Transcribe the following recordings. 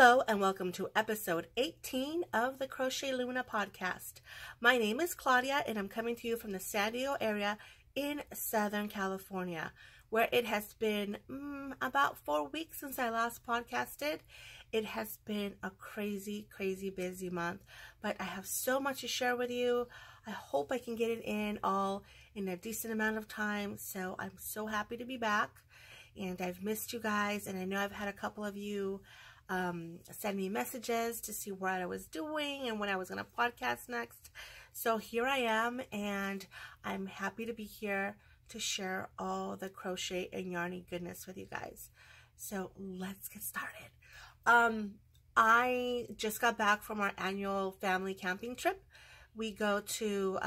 Hello and welcome to episode 18 of the Crochet Luna podcast. My name is Claudia and I'm coming to you from the San Diego area in Southern California, where it has been about 4 weeks since I last podcasted. It has been a crazy busy month, but I have so much to share with you. I hope I can get it in all in a decent amount of time, so I'm so happy to be back. And I've missed you guys, and I know I've had a couple of you send me messages to see what I was doing and when I was going to podcast next. So here I am, and I'm happy to be here to share all the crochet and yarny goodness with you guys. So let's get started. I just got back from our annual family camping trip. We go to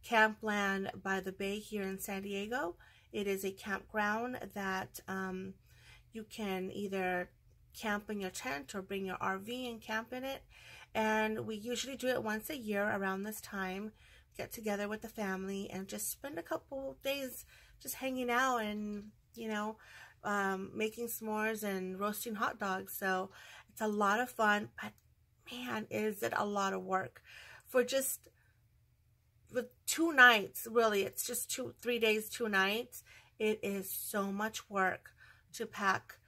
Campland by the Bay here in San Diego. It is a campground that you can either camp in your tent or bring your RV and camp in it. And we usually do it once a year around this time. Get together with the family and just spend a couple days just hanging out and, you know, making s'mores and roasting hot dogs. So it's a lot of fun, but man, is it a lot of work for just with 2 nights. Really, it's just 3 days, 2 nights. It is so much work to pack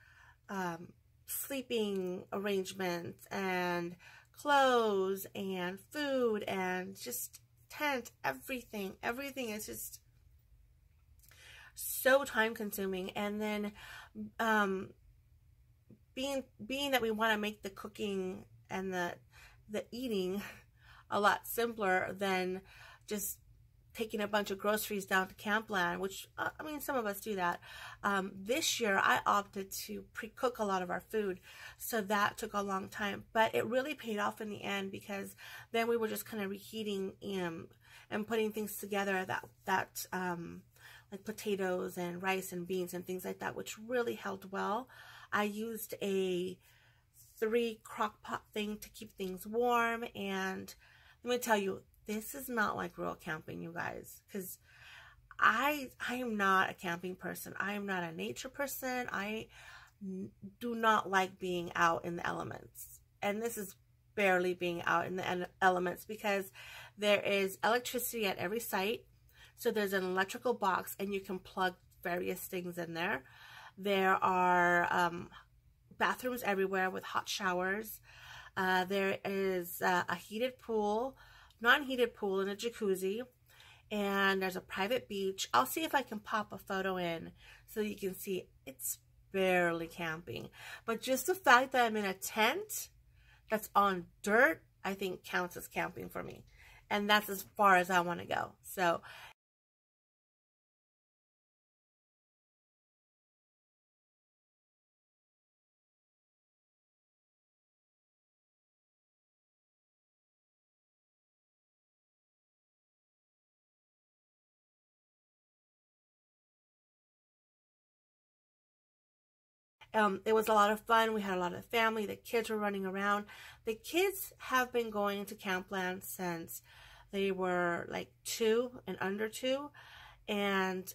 sleeping arrangements and clothes and food and just tent, everything is just so time consuming. And then being that we want to make the cooking and the eating a lot simpler than just taking a bunch of groceries down to Campland, which, I mean, some of us do that. This year, I opted to pre-cook a lot of our food, so that took a long time. But it really paid off in the end, because then we were just kind of reheating and putting things together that like potatoes and rice and beans and things like that, which really held well. I used a 3 crock pot thing to keep things warm, and let me tell you, this is not like real camping, you guys, because I am not a camping person. I am not a nature person. I do not like being out in the elements. And this is barely being out in the elements, because there is electricity at every site. So there's an electrical box and you can plug various things in there. There are bathrooms everywhere with hot showers. There is a heated pool, non-heated pool, and a jacuzzi, and there's a private beach. I'll see if I can pop a photo in so you can see it's barely camping, but just the fact that I'm in a tent that's on dirt, I think counts as camping for me, and that's as far as I want to go. So it was a lot of fun. We had a lot of family. The kids were running around. The kids have been going to Campland since they were like 2 and under 2, and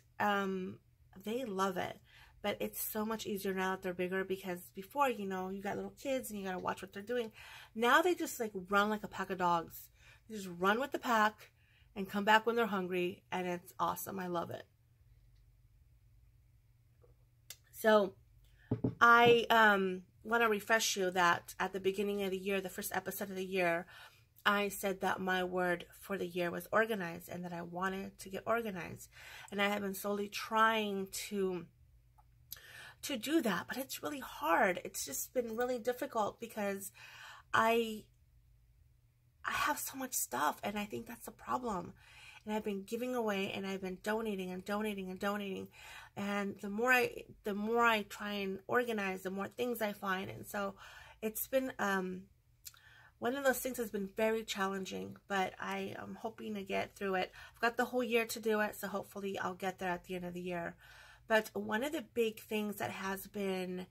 they love it. But it's so much easier now that they're bigger, because before, you know, you got little kids and you got to watch what they're doing. Now they just like run like a pack of dogs. They just run with the pack and come back when they're hungry, and it's awesome. I love it. So I want to refresh you that at the beginning of the year, the first episode of the year, I said that my word for the year was organized, and that I wanted to get organized. And I have been slowly trying to do that, but it's really hard. It's just been really difficult, because I have so much stuff, and I think that's the problem. And I've been giving away, and I've been donating and donating and donating. And the more I try and organize, the more things I find. And so it's been one of those things that's been very challenging, but I am hoping to get through it. I've got the whole year to do it, so hopefully I'll get there at the end of the year. But one of the big things that has been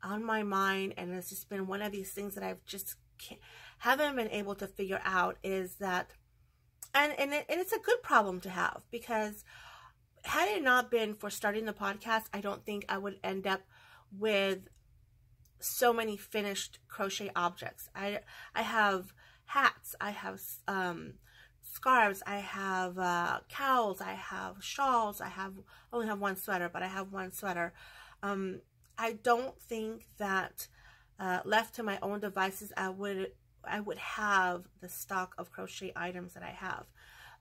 on my mind, and it's just been one of these things that I've just haven't been able to figure out, is that, and it's a good problem to have, because had it not been for starting the podcast, I don't think I would end up with so many finished crochet objects. I have hats, I have scarves, I have cowls, I have shawls, I only have one sweater, but I have one sweater. I don't think that left to my own devices, I would have the stock of crochet items that I have.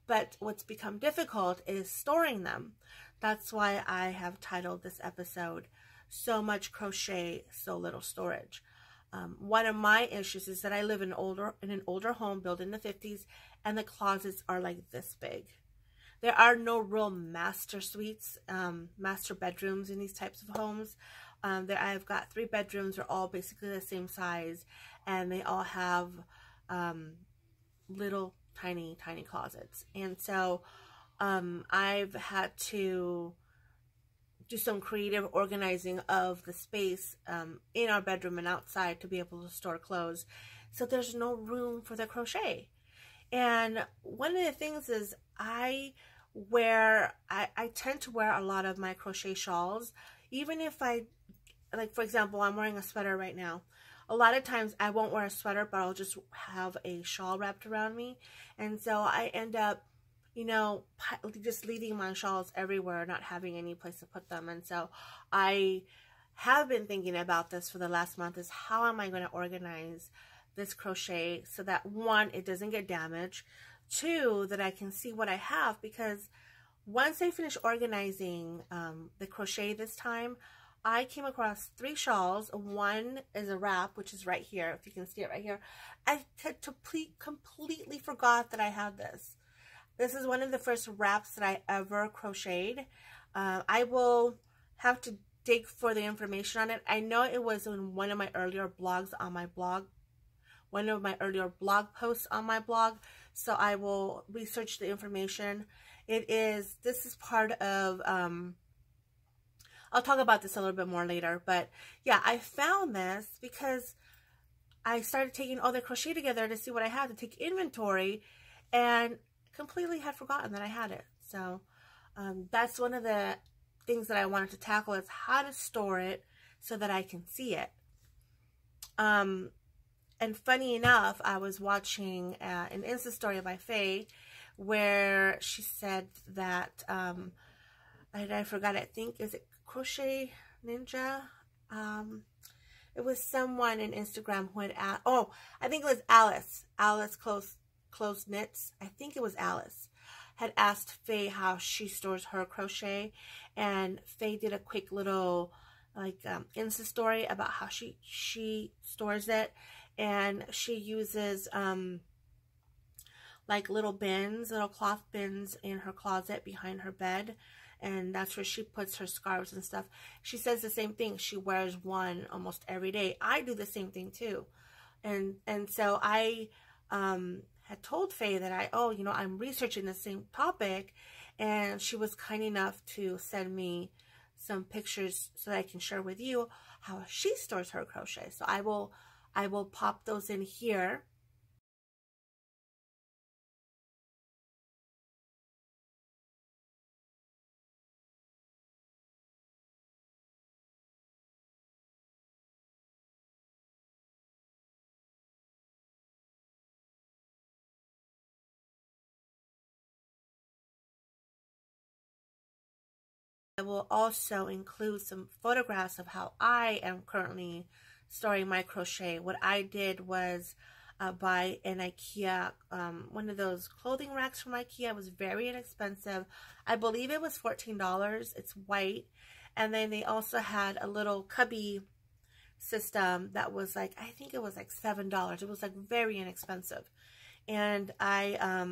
But what's become difficult is storing them. That's why I have titled this episode, So Much Crochet, So Little Storage. One of my issues is that I live in an older home built in the 50s, and the closets are like this big. There are no real master suites, master bedrooms in these types of homes. I've got 3 bedrooms. They're all basically the same size, and they all have little tiny closets. And so I've had to do some creative organizing of the space in our bedroom and outside to be able to store clothes. So there's no room for the crochet. And one of the things is I tend to wear a lot of my crochet shawls, even if like for example, I'm wearing a sweater right now. A lot of times I won't wear a sweater, but I'll just have a shawl wrapped around me. And so I end up, you know, just leaving my shawls everywhere, not having any place to put them. And so I have been thinking about this for the last month, is how am I going to organize this crochet so that 1, it doesn't get damaged, 2, that I can see what I have, because once I finish organizing the crochet this time, I came across 3 shawls. 1 is a wrap, which is right here, if you can see it right here. I completely forgot that I had this. This is one of the first wraps that I ever crocheted. I will have to dig for the information on it. I know it was in one of my earlier blogs on my blog, one of my earlier blog posts on my blog, so I will research the information. This is part of, I'll talk about this a little bit more later, but yeah, I found this because I started taking all the crochet together to see what I had, to take inventory, and completely had forgotten that I had it. So that's one of the things that I wanted to tackle, is how to store it so that I can see it. And funny enough, I was watching an Insta story by Faye where she said that, I forgot, I think, is it Crochet Ninja? It was someone in Instagram who had asked, oh, I think it was Alice Close Knits, I think it was Alice, had asked Faye how she stores her crochet, and Faye did a quick little like Insta story about how she stores it, and she uses like little bins, little cloth bins in her closet behind her bed, and that's where she puts her scarves and stuff. She says the same thing. She wears one almost every day. I do the same thing too, and so I had told Faye that I'm researching the same topic, and she was kind enough to send me some pictures so that I can share with you how she stores her crochet. So I will pop those in here. I will also include some photographs of how I am currently storing my crochet. What I did was buy an IKEA, one of those clothing racks from IKEA. It was very inexpensive. I believe it was $14. It's white. And then they also had a little cubby system that was like, I think it was like $7. It was like very inexpensive. And I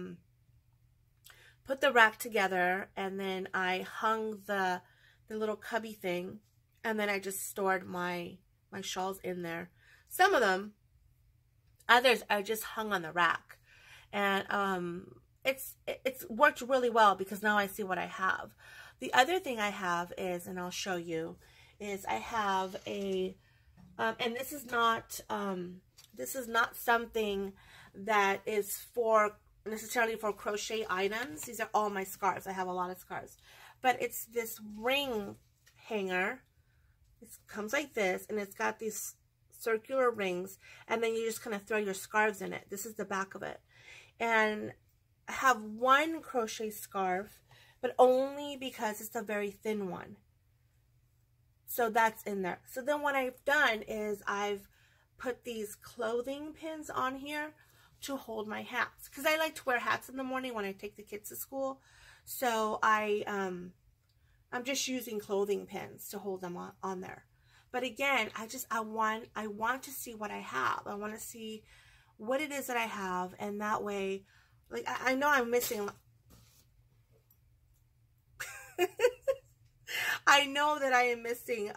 put the rack together, and then I hung the little cubby thing, and then I just stored my shawls in there. Some of them, others I just hung on the rack, and it's worked really well because now I see what I have. The other thing I have is, and I'll show you, is I have a and this is not something that is necessarily for crochet items. These are all my scarves. I have a lot of scarves, but it's this ring hanger. It comes like this, and it's got these circular rings, and then you just kind of throw your scarves in it. This is the back of it. And I have one crochet scarf, but only because it's a very thin one. So that's in there. So then what I've done is I've put these clothing pins on here to hold my hats, because I like to wear hats in the morning when I take the kids to school. So I'm just using clothing pins to hold them on there. But again, I want to see what I have. I want to see what it is that I have, and that way, like, I know I'm missing. I know that I am missing.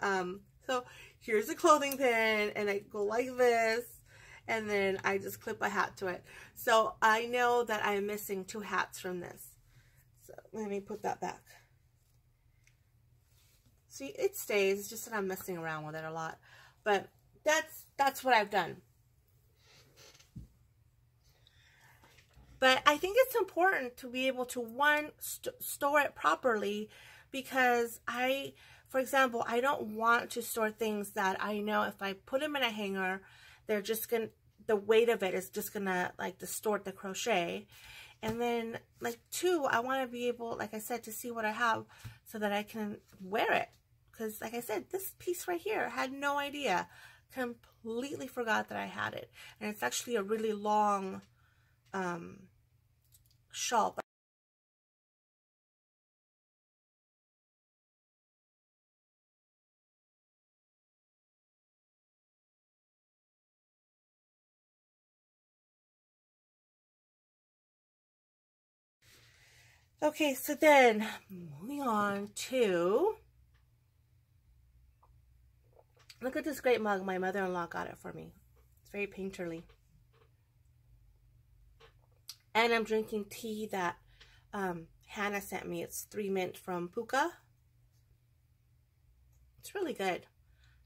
So here's a clothing pin, and I go like this, and then I just clip a hat to it. So I know that I am missing 2 hats from this. So let me put that back. See, it stays. It's just that I'm messing around with it a lot. But that's what I've done. But I think it's important to be able to, one, store it properly, because for example, I don't want to store things that I know if I put them in a hanger, they're just going to, the weight of it is just going to, like, distort the crochet. And then, like, 2, I want to be able, like I said, to see what I have so that I can wear it. Because, like I said, this piece right here, I had no idea. Completely forgot that I had it. And it's actually a really long shawl. Okay, so then moving on to, look at this great mug. My mother-in-law got it for me. It's very painterly. And I'm drinking tea that Hannah sent me. It's 3 mint from Puka. It's really good.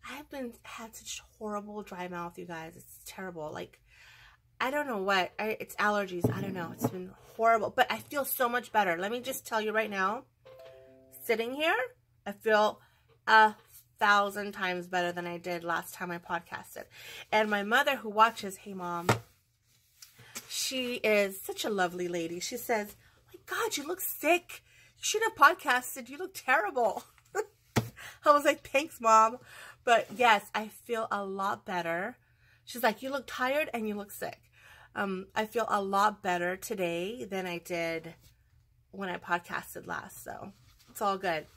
I have had such horrible dry mouth, you guys. It's terrible. Like, I don't know what. It's allergies. I don't know. It's been horrible. But I feel so much better. Let me just tell you right now. Sitting here, I feel 1,000 times better than I did last time I podcasted. And my mother, who watches, hey mom, she is such a lovely lady. She says, oh my God, you look sick. You should have podcasted. You look terrible. I was like, thanks, mom. But yes, I feel a lot better. She's like, you look tired and you look sick. I feel a lot better today than I did when I podcasted last. So it's all good.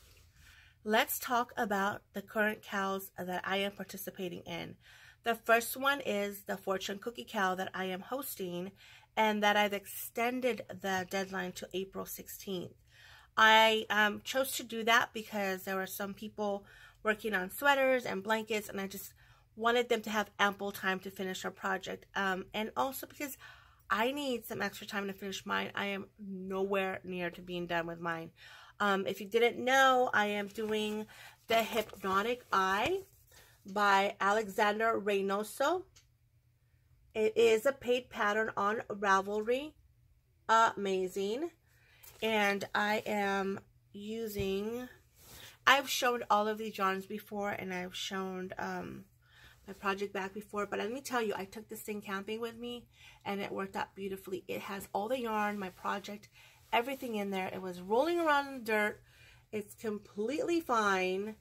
Let's talk about the current cows that I am participating in. The first one is the Fortune Cookie Cow that I am hosting, and that I've extended the deadline to April 16th. I chose to do that because there were some people working on sweaters and blankets, and I just wanted them to have ample time to finish our project. And also because I need some extra time to finish mine. I am nowhere near to being done with mine. If you didn't know, I am doing the Hypnotic Eye by Alexander Reynoso. It is a paid pattern on Ravelry. Amazing. And I am using, I've shown all of these yarns before, and I've shown my project back before, but let me tell you, I took this thing camping with me, and it worked out beautifully. It has all the yarn, my project, everything in there. It was rolling around in the dirt. It's completely fine,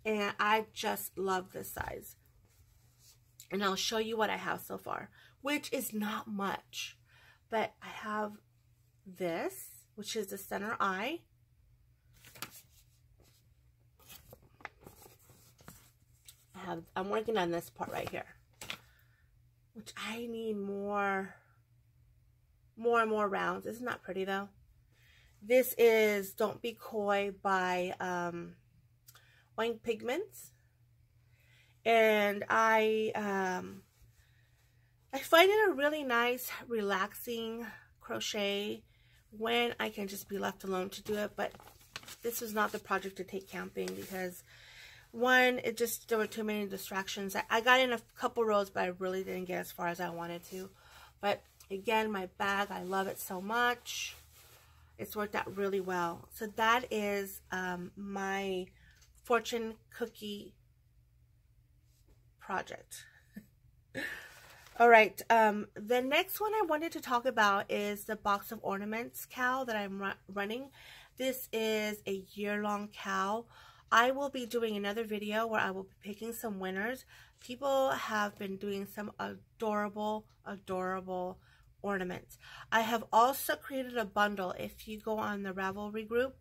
and I just love this size. And I'll show you what I have so far, which is not much, but I have this, which is the center eye. I'm working on this part right here, which I need more and more rounds. Isn't that pretty though? This is Don't Be Coy by Wine Pigments, and I find it a really nice, relaxing crochet when I can just be left alone to do it. But this was not the project to take camping because, one, there were too many distractions. I got in a couple rows, but I really didn't get as far as I wanted to. But again, my bag, I love it so much. It's worked out really well. So that is my fortune cookie project. All right, the next one I wanted to talk about is the box of ornaments cowl that I'm running. This is a year-long cowl. I will be doing another video where I will be picking some winners. People have been doing some adorable, adorable ornaments. I have also created a bundle. If you go on the Ravelry group,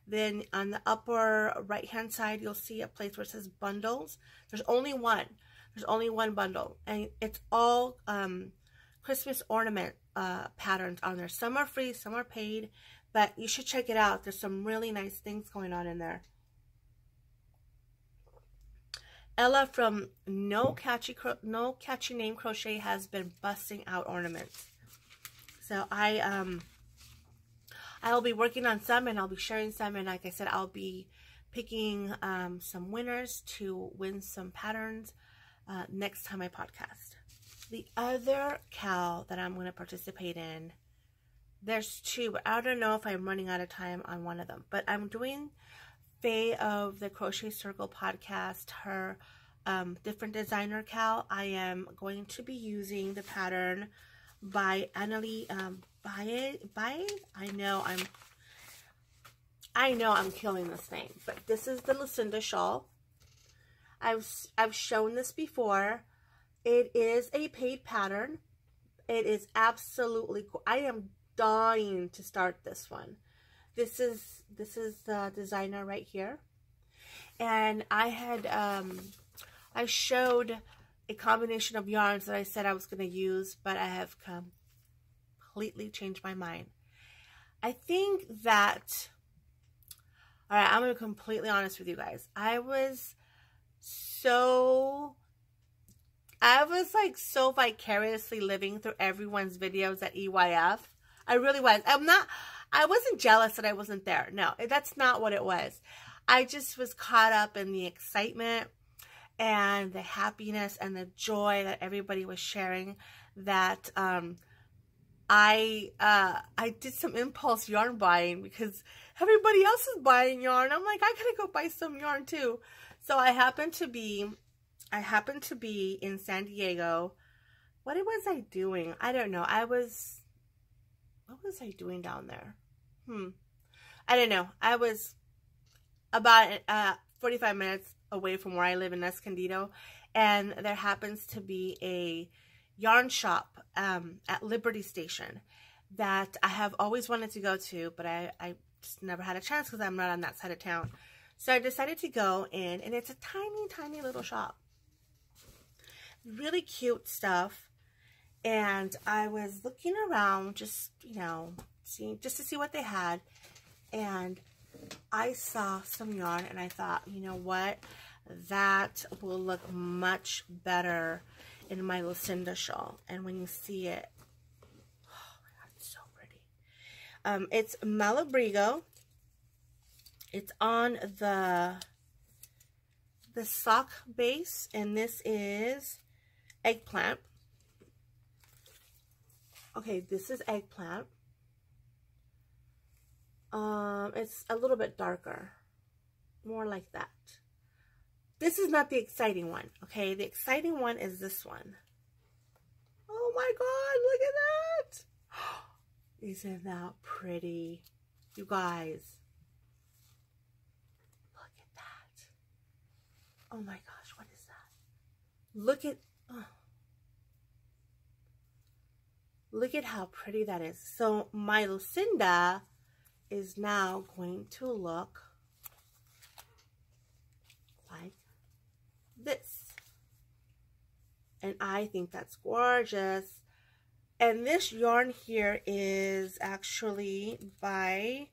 then on the upper right-hand side, you'll see a place where it says bundles. There's only one. There's only one bundle, and it's all Christmas ornament patterns on there. Some are free, some are paid, but you should check it out. There's some really nice things going on in there. Ella from No Catchy Name Crochet has been busting out ornaments. So I'll be working on some, and I'll be sharing some, and like I said, I'll be picking some winners to win some patterns next time I podcast. The other cowl that I'm going to participate in, there's two, but I don't know if I'm running out of time on one of them, but I'm doing Faye of the Crochet Circle Podcast, her different designer cowl. I am going to be using the pattern by Annalie I know I'm killing this name, but this is the Lucinda shawl. I've shown this before. It is a paid pattern. It is absolutely cool. I am dying to start this one. This is the designer right here, and I had I showed a combination of yarns that I said I was going to use, but I have completely changed my mind. I think that, all right, I'm going to be completely honest with you guys. I was like so vicariously living through everyone's videos at EYF. I really was. I wasn't jealous that I wasn't there. No, that's not what it was. I just was caught up in the excitement and the happiness and the joy that everybody was sharing, that I did some impulse yarn buying because everybody else is buying yarn. I'm like, I gotta go buy some yarn too. So I happened to be in San Diego. What was I doing? I don't know. What was I doing down there? I don't know. I was about 45 minutes away from where I live in Escondido, and there happens to be a yarn shop at Liberty Station that I have always wanted to go to, but I just never had a chance because I'm not on that side of town. So I decided to go in, and it's a tiny, tiny little shop. Really cute stuff. And I was looking around just, you know, just to see what they had. And I saw some yarn, and I thought, you know what? That will look much better in my Lucinda shawl. And when you see it, oh my God, it's so pretty. It's Malabrigo. It's on the sock base, and this is eggplant. Okay, this is eggplant. It's a little bit darker, more like that. This is not the exciting one, okay? The exciting one is this one. Oh my God, look at that! Isn't that pretty? You guys, look at that. Oh my gosh, what is that? Look at how pretty that is. So my Lucinda is now going to look like this. And I think that's gorgeous. And this yarn here is actually by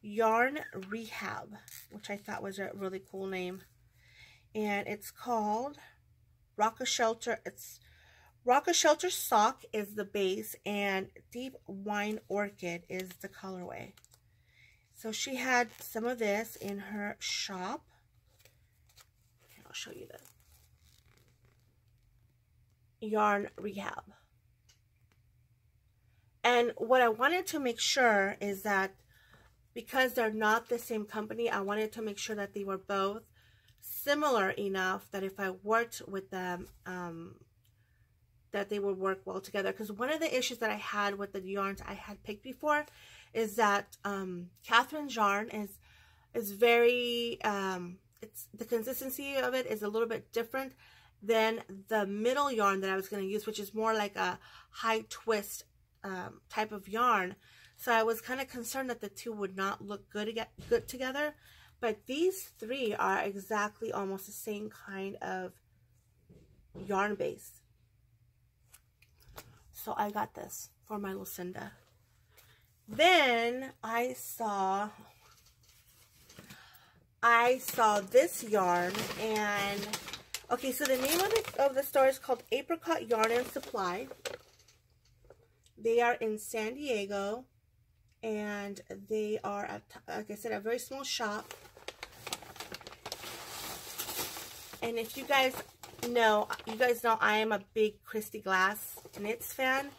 Yarn Rehab, which I thought was a really cool name. And it's called Rock a Shelter. It's Rock a Shelter Sock is the base, and Deep Wine Orchid is the colorway. So she had some of this in her shop. Okay, I'll show you the Yarn Rehab. And what I wanted to make sure is that because they're not the same company, I wanted to make sure that they were both similar enough that if I worked with them that they would work well together. Because one of the issues that I had with the yarns I had picked before is that Catherine's yarn is very, it's the consistency of it is a little bit different than the middle yarn that I was going to use, which is more like a high twist type of yarn. So I was kind of concerned that the two would not look good together. But these three are exactly almost the same kind of yarn base. So I got this for my Lucinda. Then I saw this yarn, and okay, so the name of the store is called Apricot Yarn and Supply. They are in San Diego, and they are, like I said, a very small shop. And if you guys know I am a big Christie Glass knits fan.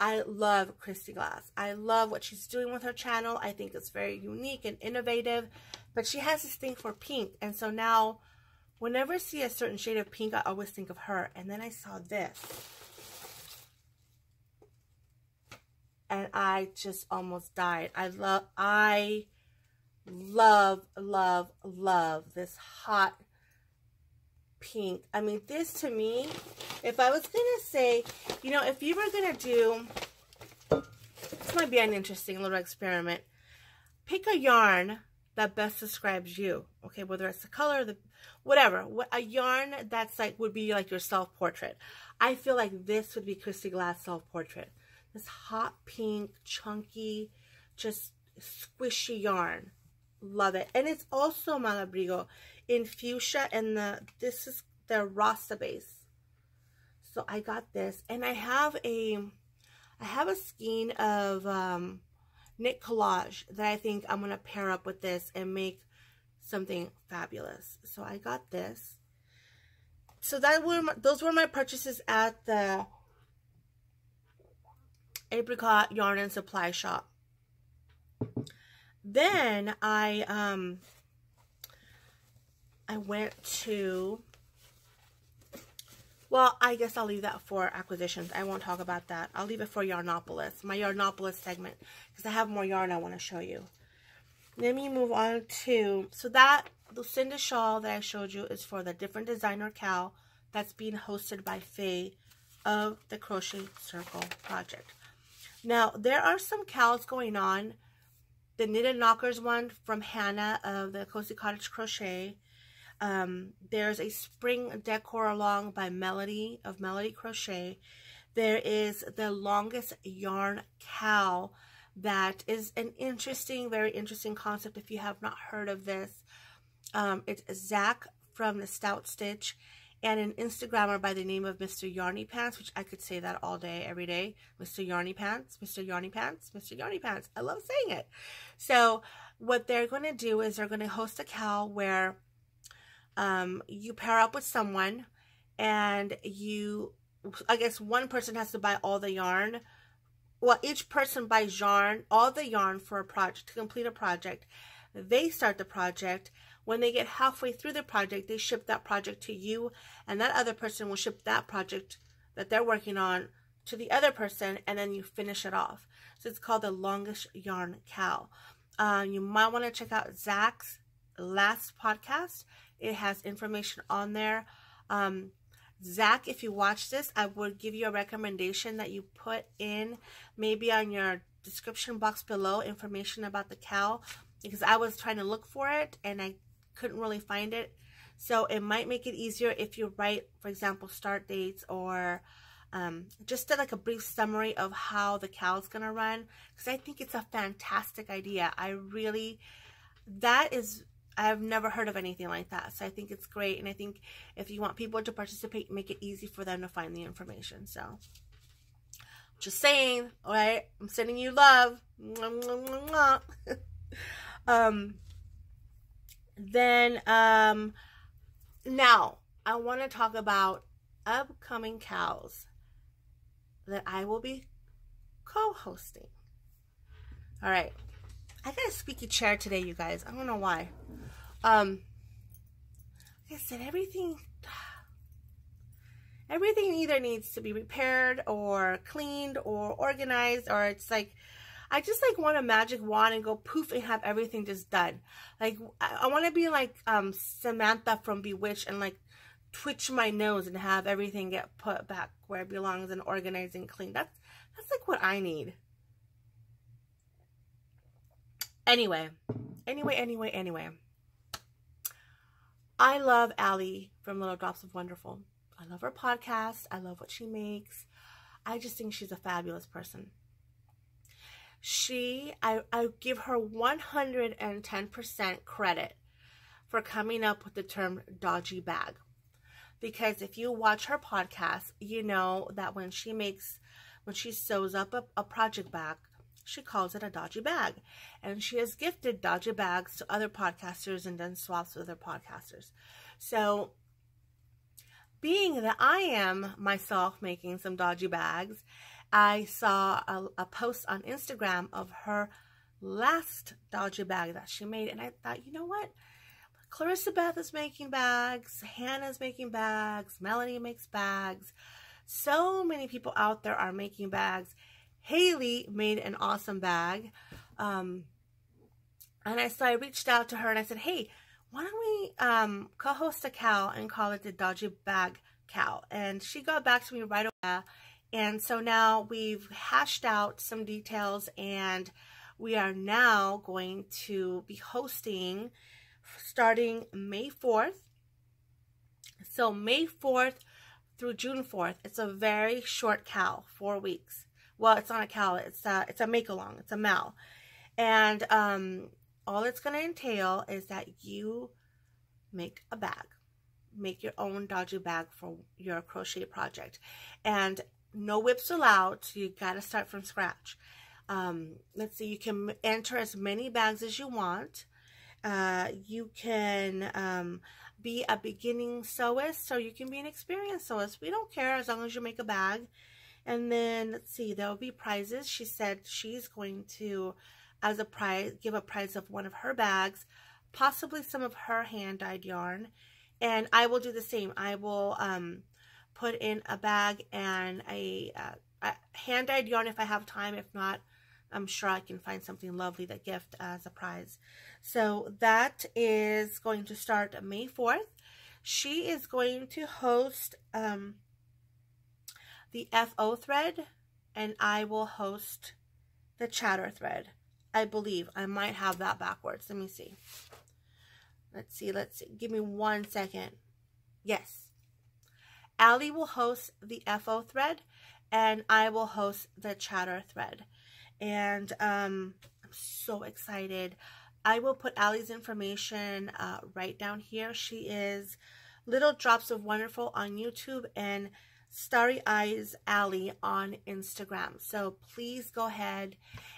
I love Christie Glass. I love what she's doing with her channel. I think it's very unique and innovative. But she has this thing for pink. And so now, whenever I see a certain shade of pink, I always think of her. And then I saw this. And I just almost died. I love this hot pink. I mean, this to me, if I was gonna say, you know, if you were gonna do, this might be an interesting little experiment. Pick a yarn that best describes you. Okay, whether it's the color, the whatever, a yarn that's like would be like your self-portrait. I feel like this would be Christie Glass self-portrait. This hot pink, chunky, just squishy yarn. Love it. And it's also Malabrigo in fuchsia, and this is the Rasta base. So I got this, and I have a skein of knit collage that I think I'm gonna pair up with this and make something fabulous. So I got this. So those were my purchases at the Apricot Yarn and Supply shop. Then I went to, well, I guess I'll leave that for acquisitions. I won't talk about that. I'll leave it for Yarnopolis, my Yarnopolis segment, because I have more yarn I want to show you. Let me move on to, so that Lucinda shawl that I showed you is for the different designer cowl that's being hosted by Faye of the Crochet Circle Project. Now, there are some cowls going on. The Knitted Knockers one from Hannah of the Cozy Cottage Crochet. There's a spring decor along by Melody of Melody Crochet. There is the longest yarn cowl that is an interesting, very interesting concept if you have not heard of this. It's Zach from the Stout Stitch and an Instagrammer by the name of Mr. Yarny Pants, which I could say that all day, every day. Mr. Yarny Pants, Mr. Yarny Pants, Mr. Yarny Pants. I love saying it. So what they're going to do is they're going to host a cowl where you pair up with someone, and I guess one person has to buy all the yarn. Well, each person buys yarn, all the yarn for a project, to complete a project. They start the project. When they get halfway through the project, they ship that project to you, and that other person will ship that project that they're working on to the other person, and then you finish it off. So it's called the longest yarn cowl. You might want to check out Zach's last podcast. It has information on there. Zach, if you watch this, I would give you a recommendation that you put in maybe on your description box below information about the cowl, because I was trying to look for it and I couldn't really find it. So it might make it easier if you write, for example, start dates or just like a brief summary of how the cowl is going to run, because I think it's a fantastic idea. I've never heard of anything like that, so I think it's great. And I think if you want people to participate, make it easy for them to find the information. So just saying, all right, I'm sending you love. Now I want to talk about upcoming cows that I will be co-hosting. All right, I got a squeaky chair today, you guys. I don't know why. Like I said, everything Everything either needs to be repaired or cleaned or organized, or it's like, I just like want a magic wand and go poof and have everything just done. Like, I want to be like Samantha from Bewitched and like twitch my nose and have everything get put back where it belongs and organized and clean. That's like what I need. Anyway. I love Allie from Little Drops of Wonderful. I love her podcast. I love what she makes. I just think she's a fabulous person. I give her 110% credit for coming up with the term dodgy bag. Because if you watch her podcast, you know that when she sews up a project bag, she calls it a dodgy bag. And she has gifted dodgy bags to other podcasters and done swaps with other podcasters. So, being that I am myself making some dodgy bags, I saw a post on Instagram of her last dodgy bag that she made. And I thought, you know what? Clarissa Beth is making bags. Hannah's making bags. Melanie makes bags. So many people out there are making bags. Haley made an awesome bag. And I reached out to her and I said, hey, why don't we co-host a cow and call it the Dodgy Bag Cow? And she got back to me right away. And so now we've hashed out some details, and we are now going to be hosting starting May 4th. So May 4th through June 4th. It's a very short cow, 4 weeks. Well, it's not a cow. It's a make-along. It's a mal. And all it's going to entail is that you make a bag. Make your own dodgy bag for your crochet project. And no whips allowed. So you got to start from scratch. Let's see. You can enter as many bags as you want. You can be a beginning sewist, or you can be an experienced sewist. We don't care as long as you make a bag. And then, let's see, there will be prizes. She said she's going to, as a prize, give a prize of one of her bags, possibly some of her hand-dyed yarn. And I will do the same. I will put in a bag and a hand-dyed yarn if I have time. If not, I'm sure I can find something lovely to gift as a prize. So that is going to start May 4th. She is going to host the FO thread, and I will host the chatter thread. I believe I might have that backwards. Let me see. Let's see. Give me 1 second. Yes. Allie will host the FO thread, and I will host the chatter thread. And I'm so excited. I will put Allie's information right down here. She is Little Drops of Wonderful on YouTube and Starry Eyes Allie on Instagram. So please go ahead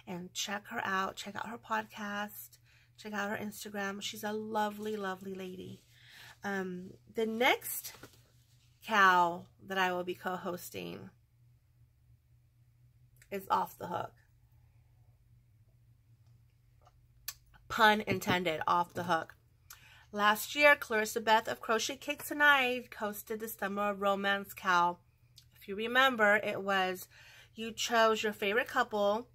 and check her out. Check out her podcast. Check out her Instagram. She's a lovely, lovely lady. The next cow that I will be co-hosting is off the hook. Pun intended, off the hook. Last year, Clarissa Beth of Crochet Cakes and I hosted the Summer of Romance cow. If you remember, it was you chose your favorite couple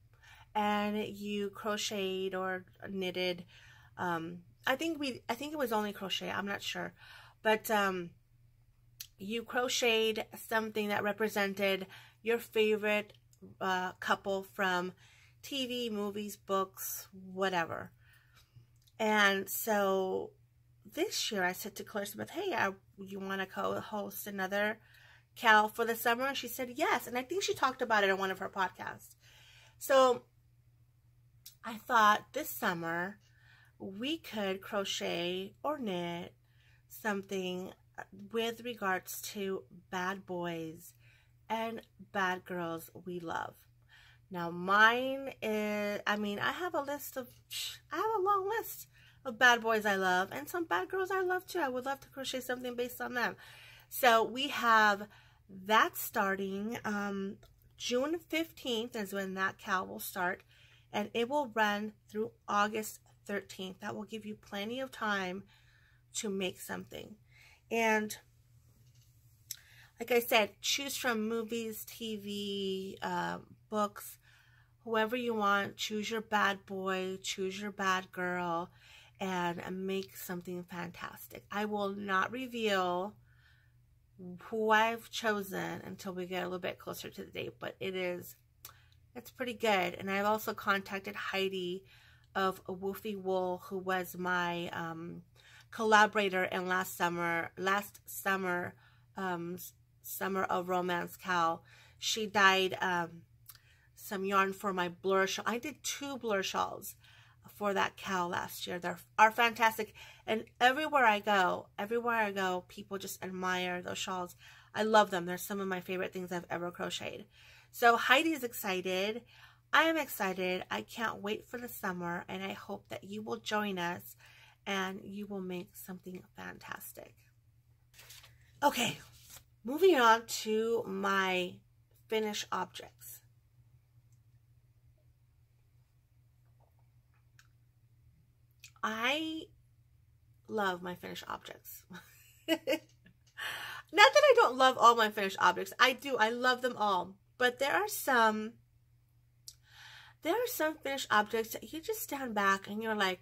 and you crocheted or knitted. I think it was only crochet. I'm not sure, but you crocheted something that represented your favorite couple from TV, movies, books, whatever. And so this year I said to Clarissa Beth, hey, you want to co-host another cow for the summer? And she said yes. And I think she talked about it on one of her podcasts. So I thought this summer we could crochet or knit something with regards to bad boys and bad girls we love. Now mine is, I have a long list of bad boys I love and some bad girls I love too. I would love to crochet something based on them. So we have that starting June 15th is when that cow will start, and it will run through August 13th. That will give you plenty of time to make something. And like I said, choose from movies, TV, books, whoever you want. Choose your bad boy, choose your bad girl, and make something fantastic. I will not reveal who I've chosen until we get a little bit closer to the date, but it's pretty good. And I've also contacted Heidi of Woofy Wool, who was my collaborator in last summer Summer of Romance cowl. She dyed some yarn for my Blurre shawl. I did 2 Blurre shawls for that cowl last year. They are fantastic, and everywhere I go, people just admire those shawls. I love them. They're some of my favorite things I've ever crocheted. So Heidi's excited. I am excited. I can't wait for the summer, and I hope that you will join us and you will make something fantastic. Okay, moving on to my finished objects. I love my finished objects. Not that I don't love all my finished objects. I do. I love them all. But there are some finished objects that you just stand back and you're like,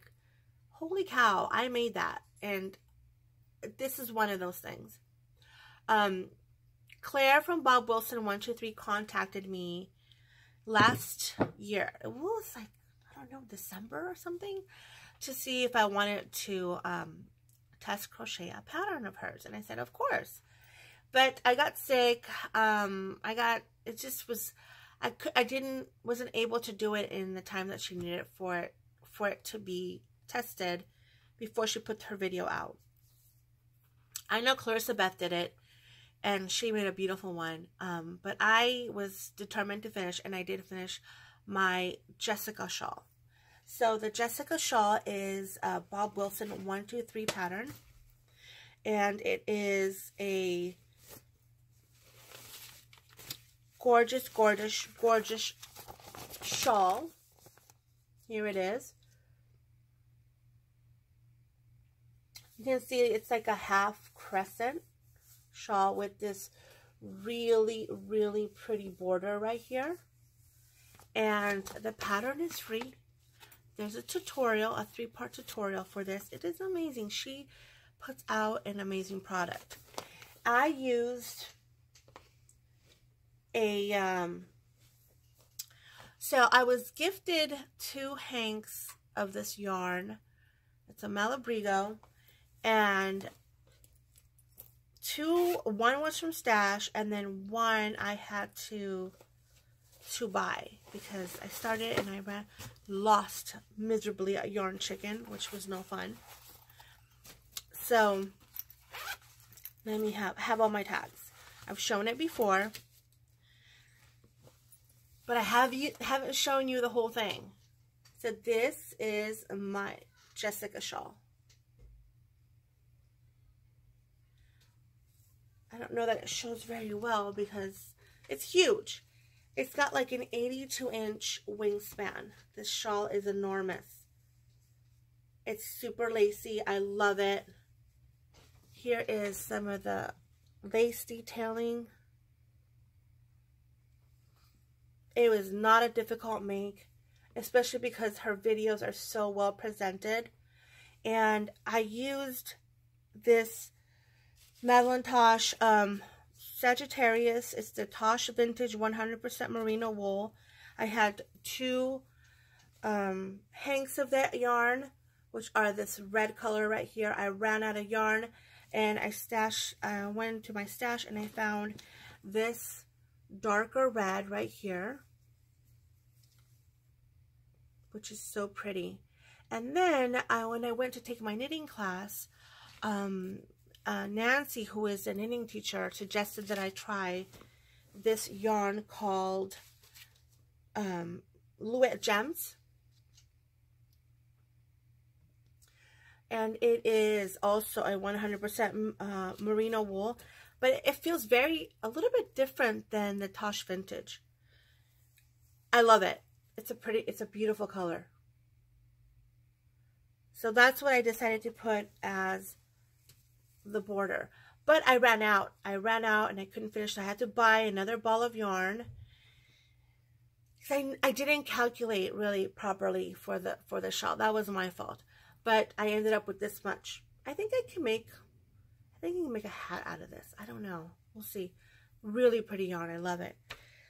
holy cow, I made that. And this is one of those things. Claire from Bob Wilson 123 contacted me last year. It was like, I don't know, December or something, to see if I wanted to test crochet a pattern of hers. And I said, of course. But I got sick. It just was, wasn't able to do it in the time that she needed for it to be tested before she put her video out. I know Clarissa Beth did it, and she made a beautiful one. But I was determined to finish, and I did finish my Jessica shawl. So the Jessica shawl is a Bob Wilson 123 pattern, and it is a gorgeous, gorgeous, gorgeous shawl. Here it is. You can see it's like a half crescent shawl with this really, really pretty border right here. And the pattern is free. There's a tutorial, a 3-part tutorial for this. It is amazing. She puts out an amazing product. I used so I was gifted 2 hanks of this yarn. It's a Malabrigo, and one was from Stash, and then one I had to buy because I started and I lost miserably at Yarn Chicken, which was no fun. So let me have all my tags. I've shown it before, but I haven't shown you the whole thing. So this is my Jessica shawl. I don't know that it shows very well because it's huge. It's got like an 82-inch wingspan. This shawl is enormous. It's super lacy. I love it. Here is some of the lace detailing. It was not a difficult make, especially because her videos are so well presented. And I used this Madeline Tosh Sagittarius. It's the Tosh Vintage 100% Merino wool. I had 2 hanks of that yarn, which are this red color right here. I ran out of yarn, and I went to my stash and I found this darker red right here, which is so pretty. And then when I went to take my knitting class, Nancy, who is a knitting teacher, suggested that I try this yarn called Louet Gems. And it is also a 100% merino wool, but it feels a little bit different than the Tosh Vintage. I love it. It's a beautiful color. So that's what I decided to put as the border. But I ran out. And I couldn't finish. So I had to buy another ball of yarn. I didn't calculate really properly for the shawl. That was my fault. But I ended up with this much. I think I can make a hat out of this. I don't know. We'll see. Really pretty yarn. I love it.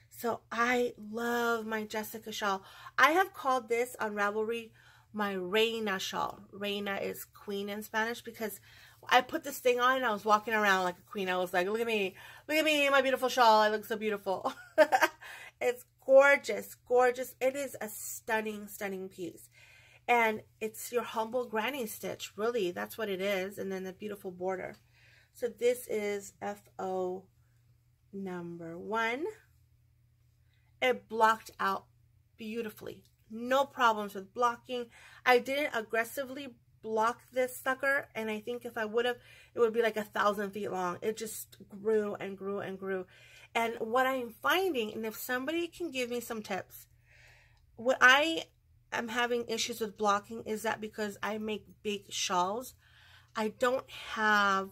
So I love my Jessica shawl. I have called this on Ravelry my Reina shawl. Reina is queen in Spanish, because I put this thing on and I was walking around like a queen. I was like, look at me, my beautiful shawl. I look so beautiful. It's gorgeous, gorgeous. It is a stunning, stunning piece. And it's your humble granny stitch, really. That's what it is. And then the beautiful border. So this is FO number 1. It blocked out beautifully. No problems with blocking. I didn't aggressively block this sucker, and I think if I would have, it would be like 1,000 feet long. It just grew and grew and grew. And what I'm finding, and if somebody can give me some tips, what I am having issues with blocking is that because I make big shawls, I don't have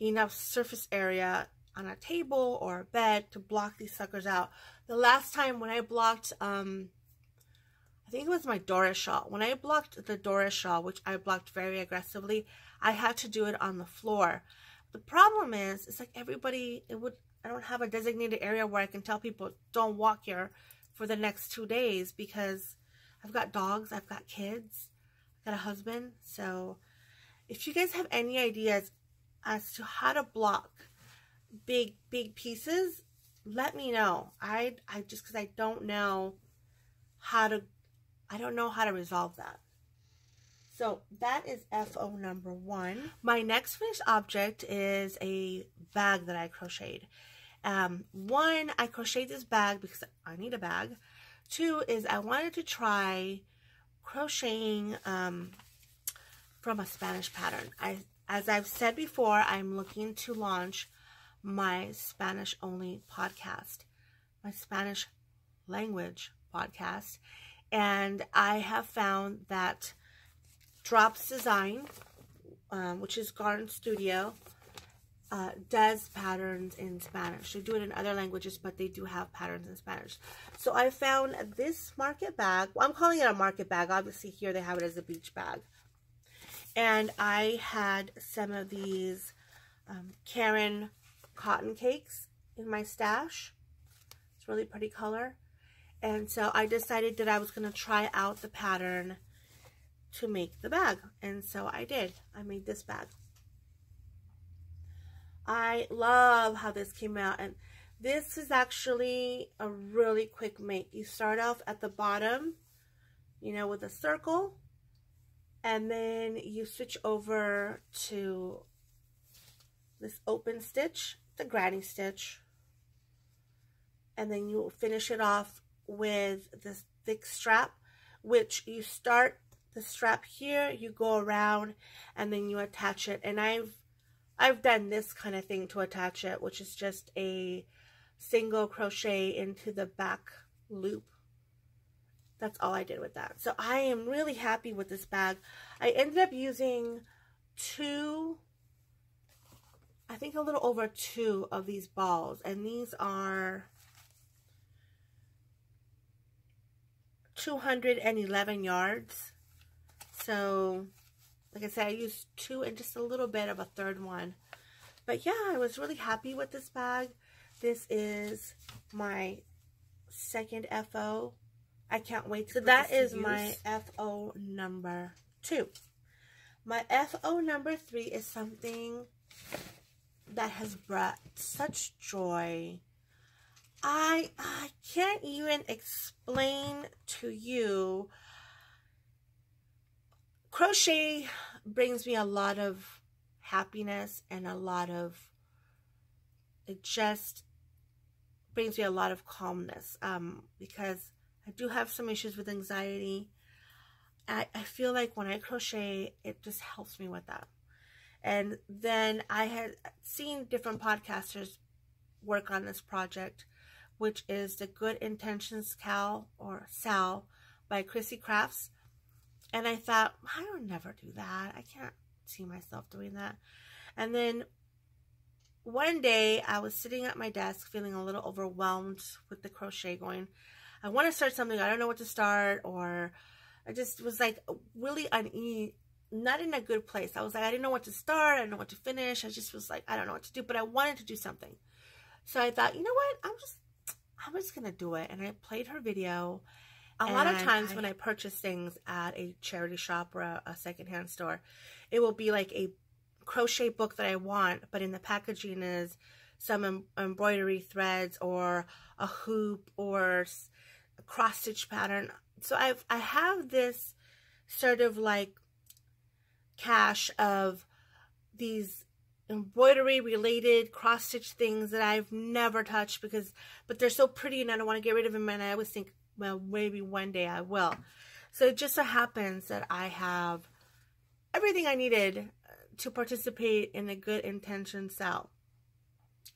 enough surface area on a table or a bed to block these suckers out. The last time when I blocked, I think it was my Doris shawl. When I blocked the Doris shawl, which I blocked very aggressively, I had to do it on the floor. The problem is, it's like everybody, I don't have a designated area where I can tell people, don't walk here for the next 2 days, because I've got dogs, I've got kids, I've got a husband. So if you guys have any ideas as to how to block big pieces, let me know. I just, because I don't know how to resolve that. So that is FO number 1. My next finished object is a bag that I crocheted. 1, I crocheted this bag because I need a bag. 2 is I wanted to try crocheting from a Spanish pattern. As I've said before, I'm looking to launch my Spanish only podcast, my Spanish language podcast. And I have found that Drops Design, which is Garden Studio, does patterns in Spanish. They do it in other languages, but they do have patterns in Spanish. So I found this market bag. Well, I'm calling it a market bag. Obviously here they have it as a beach bag. And I had some of these Karen cotton cakes in my stash. It's a really pretty color. And so I decided that I was going to try out the pattern to make the bag. And so I did. I made this bag. I love how this came out. And this is actually a really quick make. You start off at the bottom, you know, with a circle. And then you switch over to this open stitch, the granny stitch. And then you finish it off with this thick strap, which you start the strap here, you go around, and then you attach it. And I've done this kind of thing to attach it, which is just a single crochet into the back loop. That's all I did with that. So I am really happy with this bag. I ended up using I think a little over 2 of these balls, and these are 211 yards. So like I said, I used 2 and just a little bit of a third one. But yeah, I was really happy with this bag. This is my second FO. I can't wait to. So that is my FO number 2. My FO number 3 is something that has brought such joy. I can't even explain to you. Crochet brings me a lot of happiness and it just brings me a lot of calmness, because I do have some issues with anxiety. I feel like when I crochet, it just helps me with that. And then I had seen different podcasters work on this project, which is the Good Intentions Sal by Chrissie Crafts. And I thought, I would never do that. I can't see myself doing that. And then one day I was sitting at my desk feeling a little overwhelmed with the crochet going. I want to start something. I don't know what to start, or I just was like really uneasy, not in a good place. I was like, I didn't know what to start. I didn't know what to finish. I just was like, I don't know what to do, but I wanted to do something. So I thought, you know what? I'm just going to do it. And I played her video. A lot of times when I purchase things at a charity shop or a secondhand store, it will be like a crochet book that I want, but in the packaging is some embroidery threads or a hoop or a cross stitch pattern. So I have this sort of like cache of these embroidery related cross stitch things that I've never touched but they're so pretty and I don't want to get rid of them, and I always think, well, maybe one day I will. So it just so happens that I have everything I needed to participate in a good intention sale.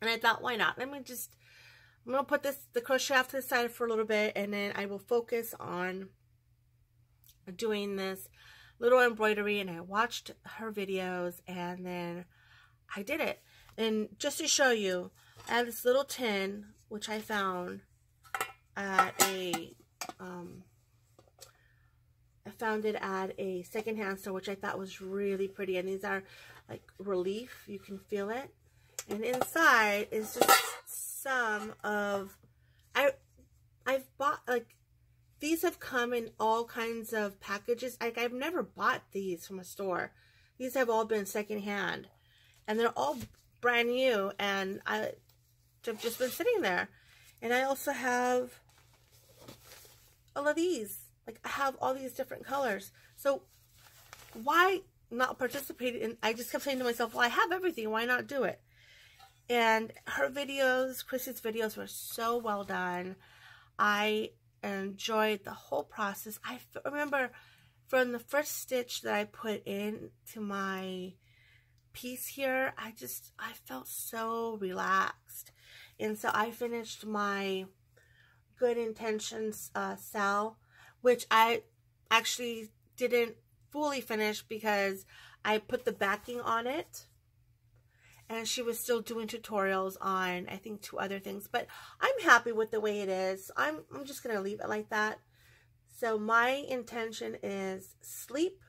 And I thought, why not? I'm going to put the crochet off to the side for a little bit, and then I will focus on doing this little embroidery. And I watched her videos, and then I did it. And just to show you, I have this little tin, which I found at I found it at a secondhand store, which I thought was really pretty. And these are like relief. You can feel it. And inside is just some of, I've bought, like, these have come in all kinds of packages. Like, I've never bought these from a store. These have all been secondhand. And they're all brand new. And I've just been sitting there. And I also have all of these. Like, I have all these different colors. So why not participate in? I just kept saying to myself, well, I have everything. Why not do it? And her videos, Chrissie's videos, were so well done. I enjoyed the whole process. I remember from the first stitch that I put into my piece here, I felt so relaxed. And so I finished my Good Intentions sale, which I actually didn't fully finish because I put the backing on it. And she was still doing tutorials on, I think, 2 other things. But I'm happy with the way it is. I'm just going to leave it like that. So my intention is sleep.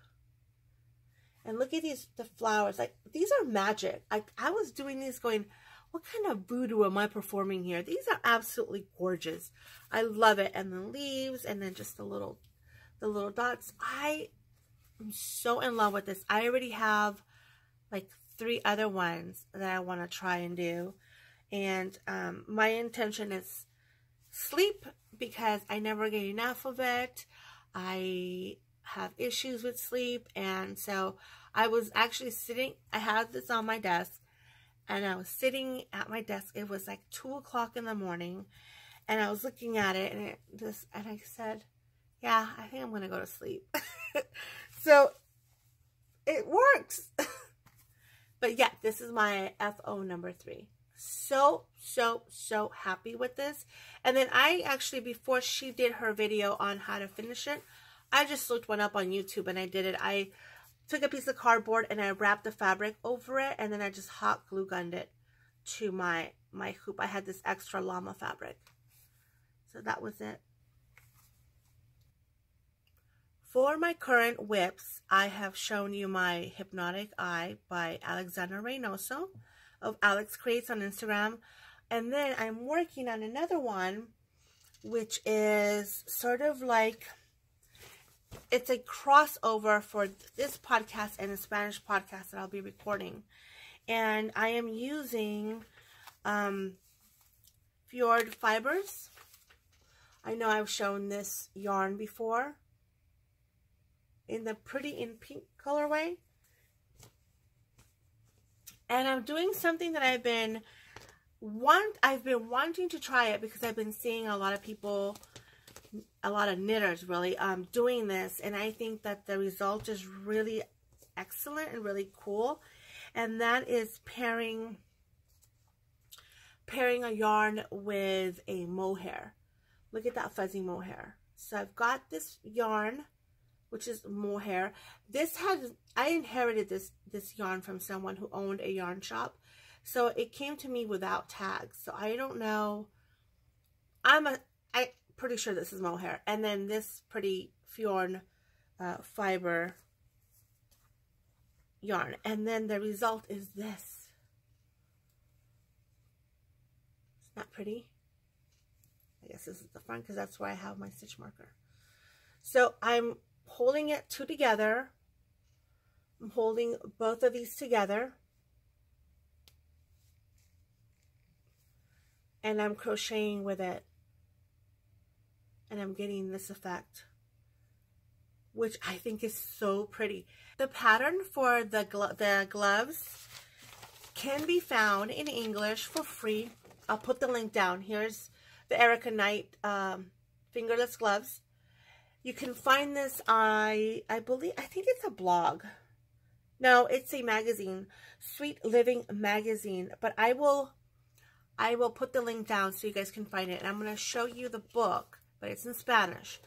And look at the flowers. Like, these are magic. I was doing these going, what kind of voodoo am I performing here? These are absolutely gorgeous. I love it. And the leaves, and then just the little dots. I am so in love with this. I already have like 3 other ones that I want to try and do. And my intention is sleep, because I never get enough of it. I have issues with sleep. And so I was actually sitting, I had this on my desk, and I was sitting at my desk. It was like 2 o'clock in the morning, and I was looking at it, and I said, yeah, I think I'm going to go to sleep. So it works. But yeah, this is my FO number 3. So happy with this. And then I actually, before she did her video on how to finish it, I just looked one up on YouTube and I did it. I took a piece of cardboard and I wrapped the fabric over it, and then I just hot glue gunned it to my hoop. I had this extra llama fabric. So that was it. For my current whips, I have shown you my Hypnotic Eye by Alexandra Reynoso of Alex Creates on Instagram. And then I'm working on another one, which is sort of like, it's a crossover for this podcast and a Spanish podcast that I'll be recording. And I am using Fjord Fibers. I know I've shown this yarn before, in the Pretty in Pink colorway. And I'm doing something that I've been wanting to try it, because I've been seeing a lot of people, a lot of knitters really, doing this, and I think that the result is really excellent and really cool. And that is pairing a yarn with a mohair. Look at that fuzzy mohair. So I've got this yarn, which is mohair. I inherited this yarn from someone who owned a yarn shop. So it came to me without tags. So I don't know. I'm pretty sure this is mohair. And then this pretty Fjorn fiber yarn. And then the result is this. It's not pretty. I guess this is the front because that's where I have my stitch marker. So I'm holding it two together. I'm holding both of these together. And I'm crocheting with it. And I'm getting this effect, which I think is so pretty. The pattern for the gloves can be found in English for free. I'll put the link down. Here's the Erica Knight fingerless gloves. You can find this I think it's a blog. No, it's a magazine, Sweet Living magazine. But I will put the link down so you guys can find it. And I'm going to show you the book, but it's in Spanish.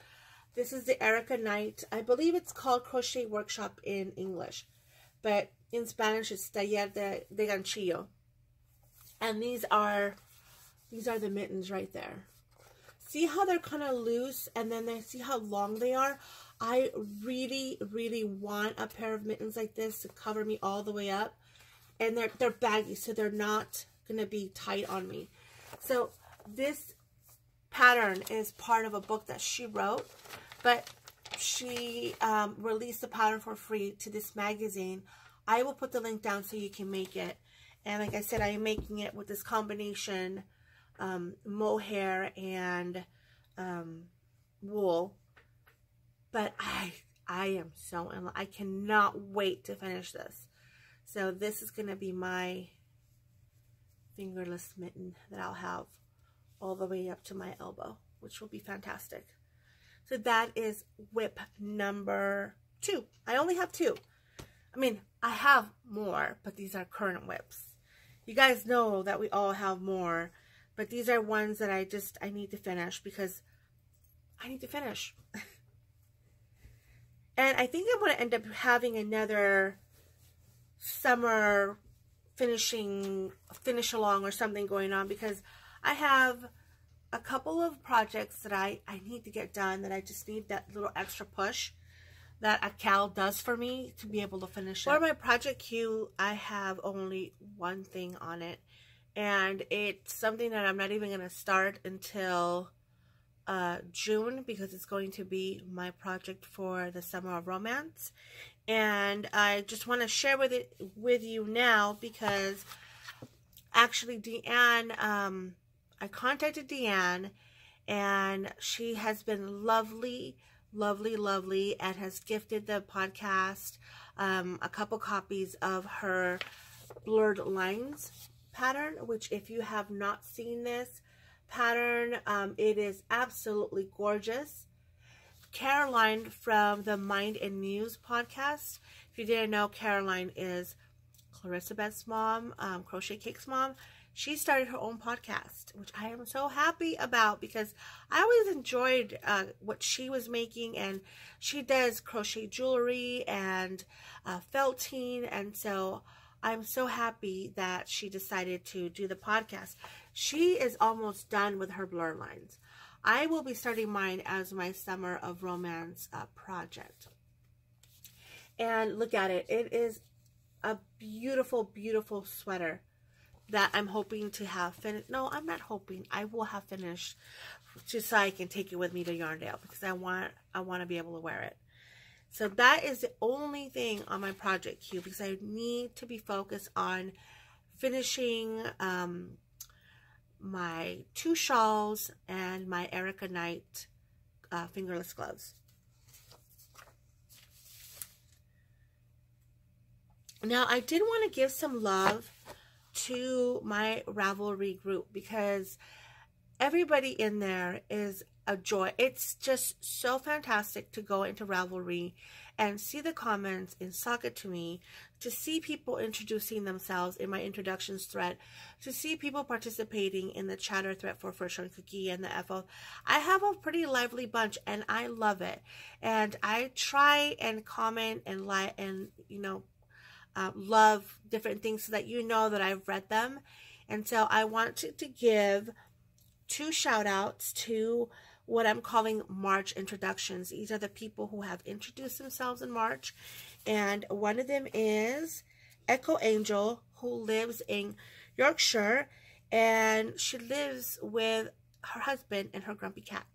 This is the Erica Knight. I believe it's called Crochet Workshop in English, but in Spanish it's Taller de Ganchillo. And these are the mittens right there. See how they're kind of loose, and then see how long they are. I really, really want a pair of mittens like this to cover me all the way up. And they're baggy, so they're not going to be tight on me. So this pattern is part of a book that she wrote, but she released the pattern for free to this magazine. I will put the link down so you can make it. And like I said, I am making it with this combination mohair and wool. But I am so in love. I cannot wait to finish this. So this is going to be my fingerless mitten that I'll have all the way up to my elbow, which will be fantastic. So that is whip number 2. I only have 2. I mean, I have more, but these are current whips. You guys know that we all have more, but these are ones that I need to finish because I need to finish. And I think I'm going to end up having another summer finish along or something going on, because I have a couple of projects that I need to get done, that I just need that little extra push that a Cal does for me to be able to finish it. For my project queue, I have only one thing on it, and it's something that I'm not even going to start until June, because it's going to be my project for the Summer of Romance. And I just want to share with you now, because actually Deanne, I contacted Deanne, and she has been lovely, lovely, lovely, and has gifted the podcast a couple copies of her Blurred Lines pattern, which if you have not seen this pattern, it is absolutely gorgeous. Caroline from the Mind and Muse podcast. If you didn't know, Caroline is Clarissa Beth's mom, Crochet Cake's mom. She started her own podcast, which I am so happy about, because I always enjoyed what she was making, and she does crochet jewelry and felting, and so I'm so happy that she decided to do the podcast. She is almost done with her Blurred Lines. I will be starting mine as my Summer of Romance project. And look at it. It is a beautiful, beautiful sweater that I'm hoping to have finished. No, I'm not hoping. I will have finished, just so I can take it with me to Yarndale, because I want to be able to wear it. So that is the only thing on my project queue, because I need to be focused on finishing my 2 shawls and my Erica Knight fingerless gloves. Now, I did want to give some love to my Ravelry group, because everybody in there is a joy. It's just so fantastic to go into Ravelry and see the comments in Sock It To Me, to see people introducing themselves in my introductions thread, to see people participating in the chatter thread for First Run Cookie and the FO. I have a pretty lively bunch, and I love it. And I try and comment and like, and love different things so that you know that I've read them. And so I want to give 2 shout outs to what I'm calling March introductions. These are the people who have introduced themselves in March. And one of them is Echo Angel, who lives in Yorkshire, and she lives with her husband and her grumpy cat.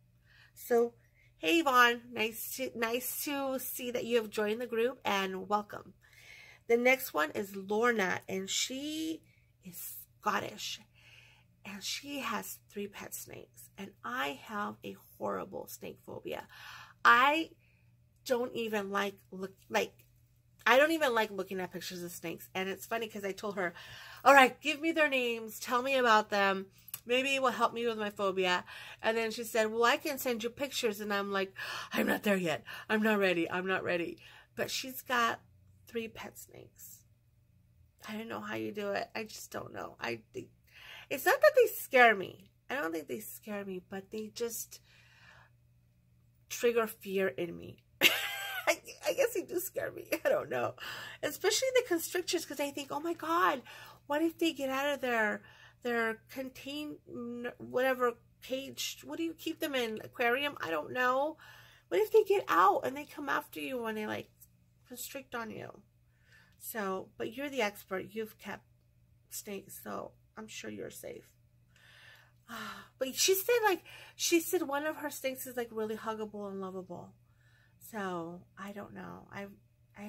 So, hey Yvonne, nice to see that you have joined the group, and welcome. The next one is Lorna, and she is Scottish, and she has 3 pet snakes, and I have a horrible snake phobia. I don't even like looking at pictures of snakes. And it's funny because I told her, all right, give me their names, tell me about them, maybe it will help me with my phobia. And then she said, well, I can send you pictures. And I'm like, I'm not there yet, I'm not ready. But she's got 3 pet snakes. I don't know how you do it. I just don't know. It's not that they scare me. I don't think they scare me, but they just trigger fear in me. I guess they do scare me. I don't know. Especially the constrictors, because I think, oh my God, what if they get out of their contained, whatever cage? What do you keep them in? Aquarium? I don't know. What if they get out and they come after you when they like constrict on you? So, but you're the expert. You've kept snakes, so I'm sure you're safe. But she said one of her snakes is like really huggable and lovable. So I don't know. I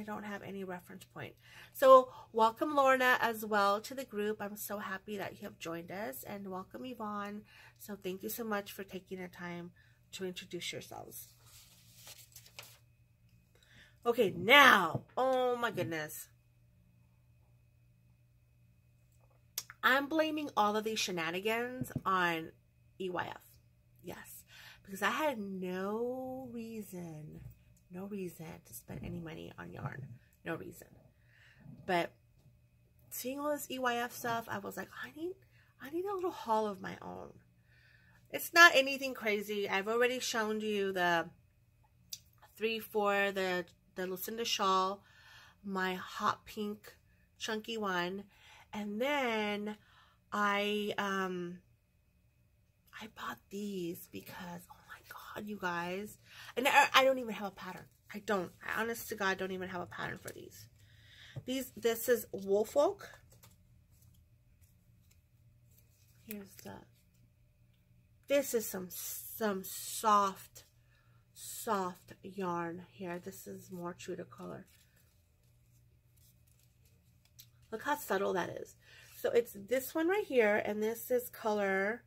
don't have any reference point. So welcome Lorna as well to the group. I'm so happy that you have joined us, and welcome Yvonne. So thank you so much for taking the time to introduce yourselves. Okay, now, oh my goodness. I'm blaming all of these shenanigans on EYF. Yes, because I had no reason to spend any money on yarn. No reason. But seeing all this EYF stuff, I was like, I need a little haul of my own. It's not anything crazy. I've already shown you the 3/4, the Lucinda shawl, my hot pink chunky one, and then I bought these because, oh my God, you guys, and I don't even have a pattern. I honest to God, don't even have a pattern for these. This is Woolfolk. This is some soft yarn here. This is more true to color. Look how subtle that is. So it's this one right here, and this is color,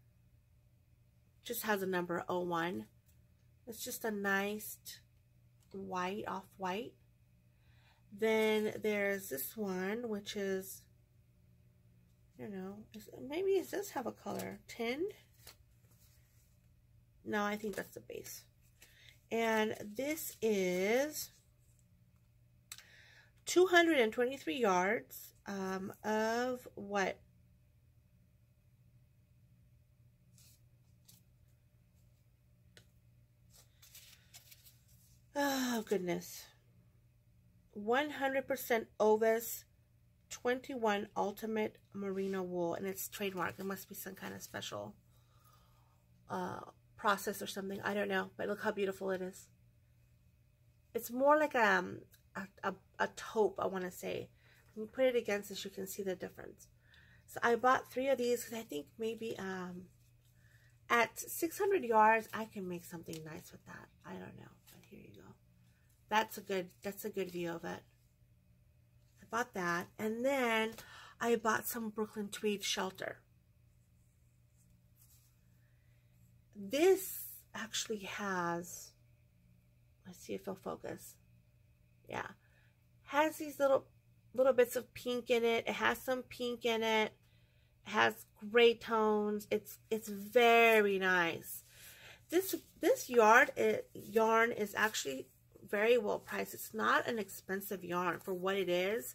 just has a number 01. It's just a nice white, off-white. Then there's this one, which is, you know, maybe it does have a color. 10? No, I think that's the base. And this is 223 yards of what? Oh, goodness. 100% Ovis 21 Ultimate Merino Wool, and it's trademark. It must be some kind of special process or something. I don't know, but look how beautiful it is. It's more like a taupe, I want to say. When you put it against this, you can see the difference. So I bought 3 of these because I think maybe at 600 yards I can make something nice with that. I don't know, but here you go. That's a good view of it. I bought that, and then I bought some Brooklyn Tweed Shelter. This actually has, let's see if it'll focus. Yeah, has these little bits of pink in it. It has some pink in it. It has gray tones. It's very nice. This yarn is actually very well priced. It's not an expensive yarn for what it is.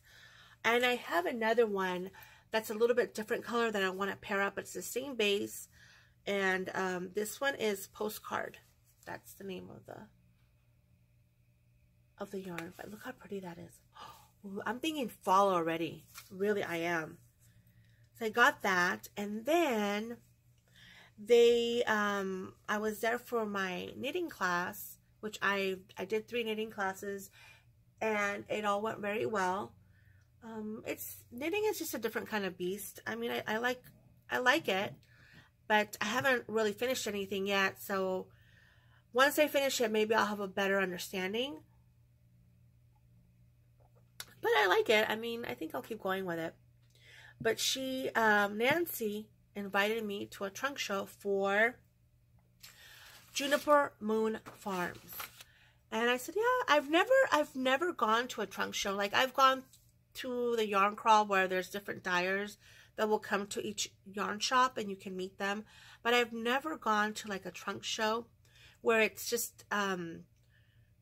And I have another one that's a little bit different color that I want to pair up. It's the same base, and this one is Postcard. That's the name of the yarn. But look how pretty that is. Ooh, I'm thinking fall already. Really, I am. So I got that, and then I was there for my knitting class, which I did 3 knitting classes, and it all went very well. Knitting is just a different kind of beast. I mean, I like it, but I haven't really finished anything yet. So once I finish it, maybe I'll have a better understanding. But I like it. I mean, I think I'll keep going with it. But Nancy invited me to a trunk show for Juniper Moon Farms. And I said, yeah, I've never gone to a trunk show. Like, I've gone to the yarn crawl where there's different dyers that will come to each yarn shop and you can meet them. But I've never gone to like a trunk show where it's just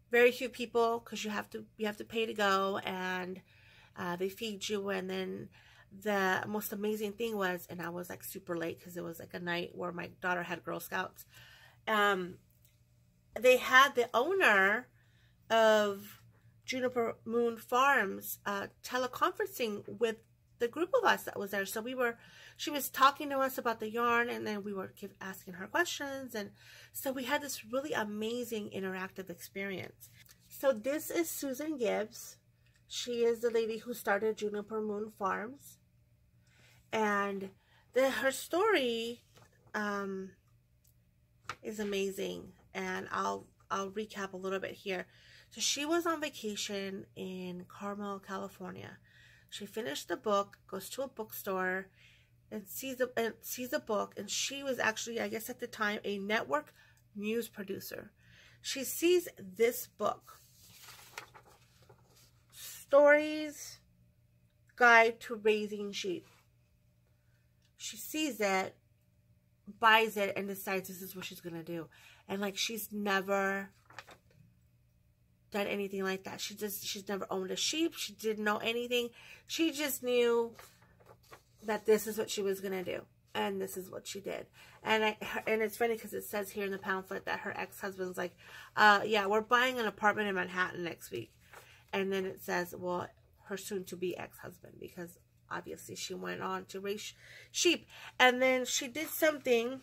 very few people, because you have to pay to go, and they feed you. And then the most amazing thing was, and I was like super late because it was like a night where my daughter had Girl Scouts. They had the owner of Juniper Moon Farms teleconferencing with the group of us that was there. So she was talking to us about the yarn, and then we were asking her questions, and so we had this really amazing interactive experience. So this is Susan Gibbs. She is the lady who started Juniper Moon Farms, and her story is amazing, and I'll recap a little bit here. So she was on vacation in Carmel, California. She finished the book, goes to a bookstore, and sees a book. And she was actually, I guess at the time, a network news producer. She sees this book, Stories Guide to Raising Sheep. She sees it, buys it, and decides this is what she's going to do. And like, she's never done anything like that. She's never owned a sheep. She didn't know anything. She just knew that this is what she was gonna do, and this is what she did. And it's funny because it says here in the pamphlet that her ex-husband's like, yeah, we're buying an apartment in Manhattan next week. And then it says, well, her soon-to-be ex-husband, because obviously she went on to raise sheep. And then she did something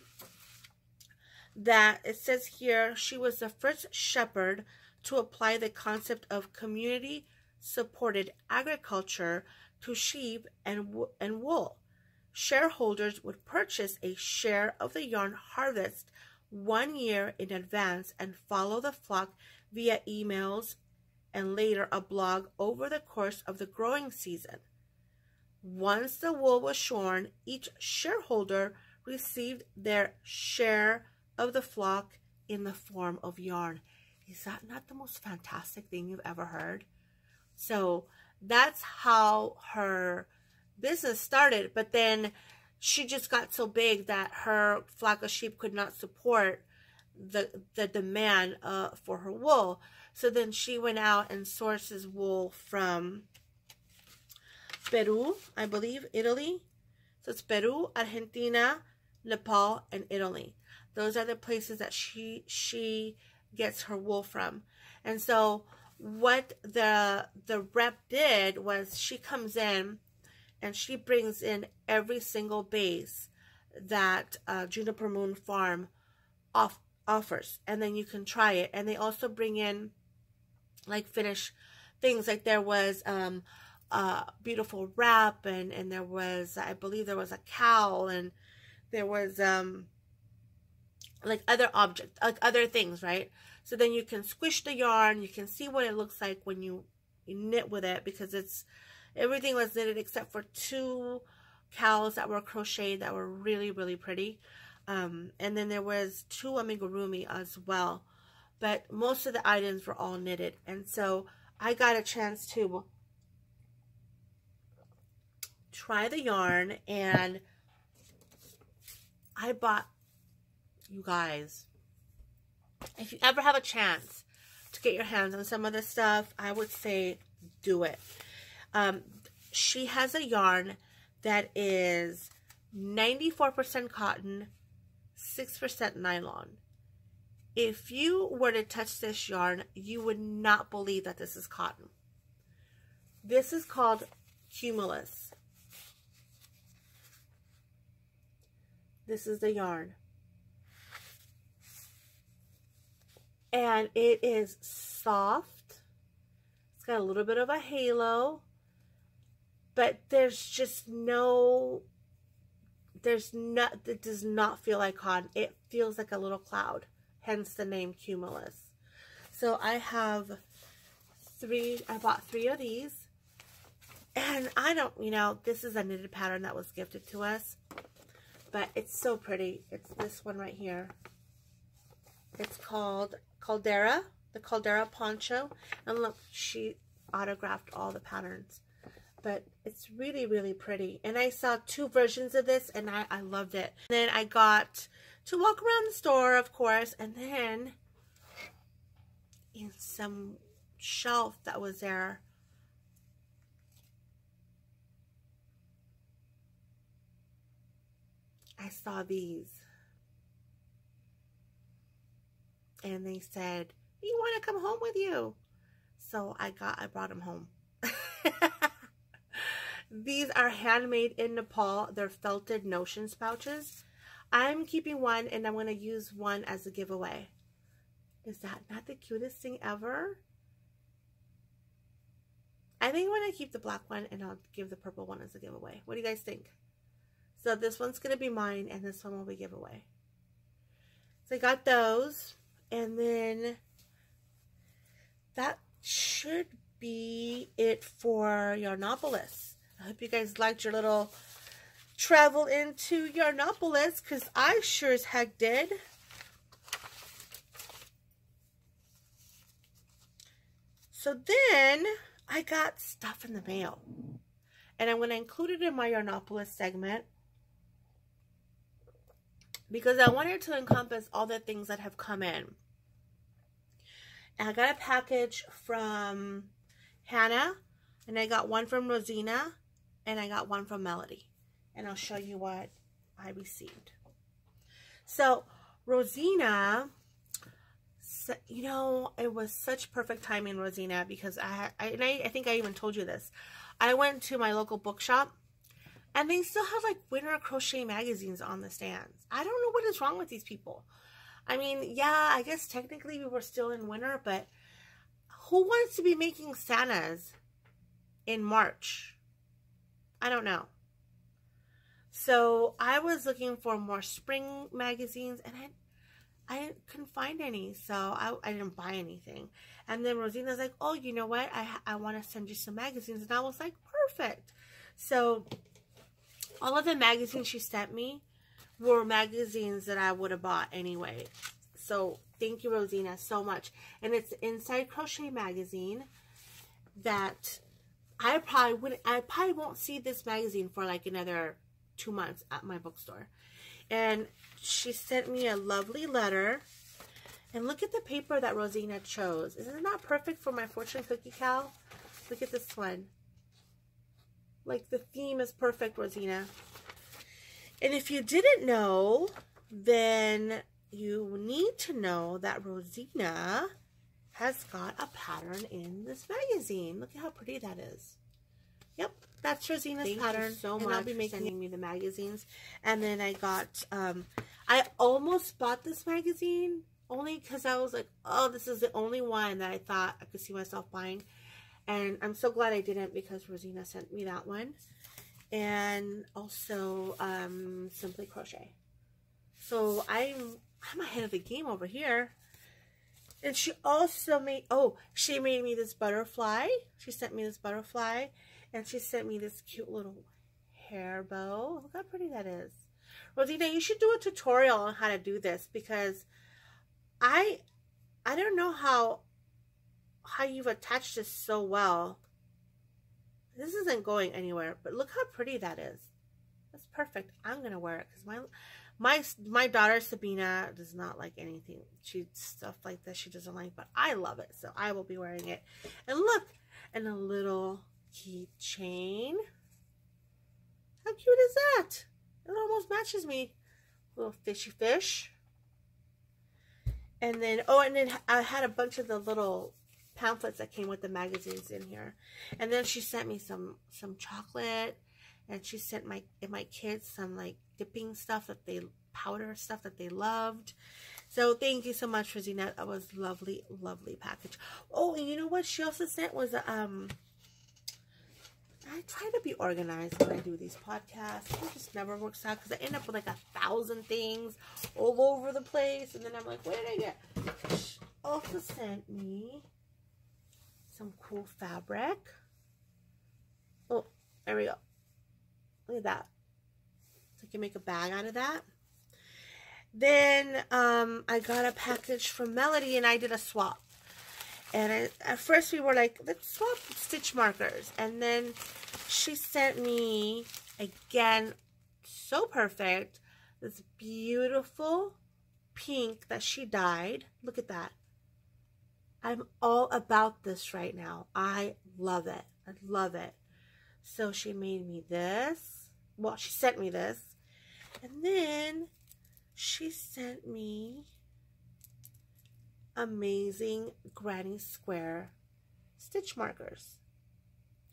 that it says here, she was the first shepherd to apply the concept of community-supported agriculture to sheep and wool. Shareholders would purchase a share of the yarn harvest 1 year in advance and follow the flock via emails and later a blog over the course of the growing season. Once the wool was shorn, each shareholder received their share of the flock in the form of yarn. Is that not the most fantastic thing you've ever heard? So that's how her business started. But then she just got so big that her flock of sheep could not support the demand for her wool. So then she went out and sources wool from Peru, I believe, Italy. So it's Peru, Argentina, Nepal, and Italy. Those are the places that she gets her wool from. And so what the rep did was she comes in and she brings in every single base that Juniper Moon Farm offers, and then you can try it. And they also bring in like finished things, like there was beautiful wrap, and there was, I believe there was a cowl, and there was like other objects, like other things, right? So then you can squish the yarn, you can see what it looks like when you knit with it, because everything was knitted except for 2 cowls that were crocheted that were really, really pretty. And then there was 2 amigurumi as well, but most of the items were all knitted. And so I got a chance to try the yarn, and I bought, you guys, if you ever have a chance to get your hands on some of this stuff, I would say do it. She has a yarn that is 94% cotton, 6% nylon. If you were to touch this yarn, you would not believe that this is cotton. This is called Cumulus. This is the yarn. And it is soft. It's got a little bit of a halo. But there's just no, it does not feel like cotton. It feels like a little cloud. Hence the name Cumulus. So I have I bought 3 of these. And I don't, you know, this is a knitted pattern that was gifted to us. But it's so pretty. It's this one right here. It's called Caldera, the Caldera Poncho. And look, she autographed all the patterns. But it's really, really pretty. And I saw 2 versions of this, and I loved it. And then I got to walk around the store, of course, and then in some shelf that was there, I saw these. And they said, "We want to come home with you." So I brought them home. These are handmade in Nepal. They're felted notions pouches. I'm keeping one, and I'm going to use one as a giveaway. Is that not the cutest thing ever? I think I'm going to keep the black one, and I'll give the purple one as a giveaway. What do you guys think? So this one's going to be mine, and this one will be giveaway. So I got those, and then that should be it for Yarnopolis. I hope you guys liked your little travel into Yarnopolis, because I sure as heck did. So then I got stuff in the mail. And I'm going to include it in my Yarnopolis segment, because I wanted to encompass all the things that have come in. And I got a package from Hannah, and I got one from Rosina, and I got one from Melody. And I'll show you what I received. So Rosina, you know, it was such perfect timing, Rosina, because I think I even told you this. I went to my local bookshop, and they still have like winter crochet magazines on the stands. I don't know what is wrong with these people. I mean, yeah, I guess technically we were still in winter, but who wants to be making Santas in March? I don't know. So I was looking for more spring magazines, and I couldn't find any, so I didn't buy anything. And then Rosina's like, "Oh, you know what? I want to send you some magazines." And I was like, perfect. So all of the magazines she sent me were magazines that I would have bought anyway. So thank you, Rosina, so much. And it's Inside Crochet magazine that I probably won't see this magazine for like another 2 months at my bookstore. And she sent me a lovely letter. And look at the paper that Rosina chose. Isn't it not perfect for my fortune cookie cow? Look at this one. Like, the theme is perfect, Rosina. And if you didn't know, then you need to know that Rosina has got a pattern in this magazine. Look at how pretty that is. Yep, that's Rosina's pattern. Thank you so much. I'll be sending me the magazines. And then I got, I almost bought this magazine only because I was like, oh, this is the only one that I thought I could see myself buying. And I'm so glad I didn't, because Rosina sent me that one. And also Simply Crochet. So I'm ahead of the game over here. And she also made, she made me this butterfly. She sent me this butterfly. And she sent me this cute little hair bow. Look how pretty that is. Rosina, you should do a tutorial on how to do this, because I don't know how you've attached this so well. This isn't going anywhere, but look how pretty that is. That's perfect. I'm going to wear it, because my daughter Sabina does not like anything. Stuff like this she doesn't like, but I love it, so I will be wearing it. And look, and a little keychain. How cute is that? It almost matches me. Little fishy fish. And then, and then I had a bunch of the little pamphlets that came with the magazines in here. And then she sent me some chocolate, and she sent my kids some like dipping stuff powder stuff that they loved. So thank you so much, Rosina. That was lovely, lovely package. Oh, and you know what she also sent was I try to be organized when I do these podcasts. It just never works out because I end up with like 1,000 things all over the place. And then I'm like, what did I get? She also sent me some cool fabric. Oh, there we go. Look at that. So I can make a bag out of that. Then I got a package from Melody and I did a swap. And at first we were like, let's swap stitch markers. And then she sent me, again, so perfect, this beautiful pink that she dyed. Look at that. I'm all about this right now. I love it. I love it. So she made me this. Well, she sent me this. And then she sent me amazing granny square stitch markers,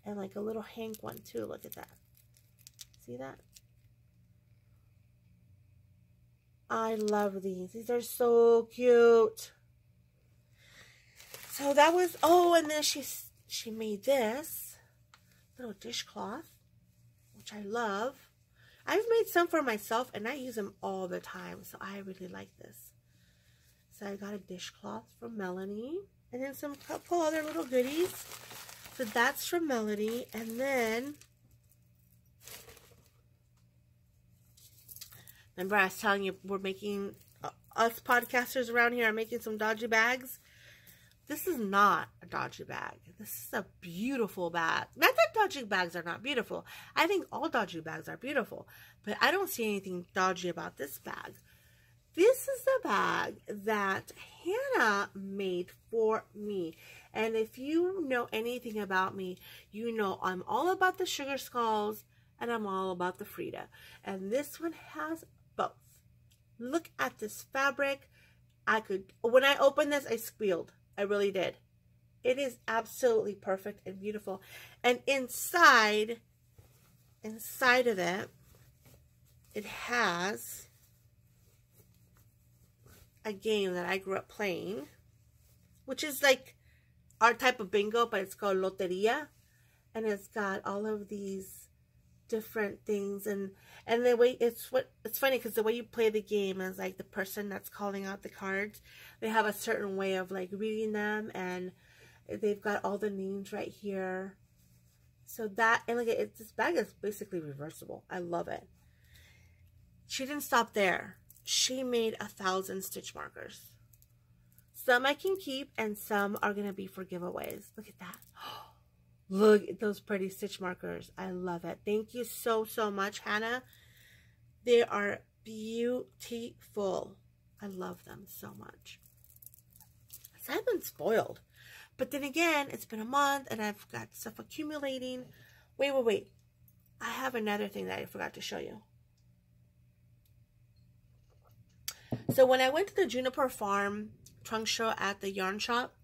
and like a little Hank one too. Look at that. See that? I love these. These are so cute. So that was, oh, and then she made this little dishcloth, which I love. I've made some for myself and I use them all the time, so I really like this. So I got a dishcloth from Melanie, and then some couple other little goodies. So that's from Melody. And then, remember I was telling you we're making, us podcasters around here are making some dodgy bags. This is not a dodgy bag. This is a beautiful bag. Not that dodgy bags are not beautiful. I think all dodgy bags are beautiful. But I don't see anything dodgy about this bag. This is a bag that Hannah made for me. And if you know anything about me, you know I'm all about the sugar skulls and I'm all about the Frida. And this one has both. Look at this fabric. When I opened this, I squealed. I really did. It is absolutely perfect and beautiful. And inside of it, it has a game that I grew up playing, which is like our type of bingo, but it's called Loteria, and it's got all of these different things, and the way it's funny because the way you play the game is like the person that's calling out the cards, they have a certain way of like reading them, and they've got all the names right here. So that, and look at this bag is basically reversible. I love it. She didn't stop there. She made 1,000 stitch markers. Some I can keep and some are going to be for giveaways. Look at that. Look at those pretty stitch markers. I love it. Thank you so, so much, Hannah. They are beautiful. I love them so much. So I've been spoiled. But then again, it's been a month and I've got stuff accumulating. Wait. I have another thing that I forgot to show you. So when I went to the Juniper Farm trunk show at the yarn shop,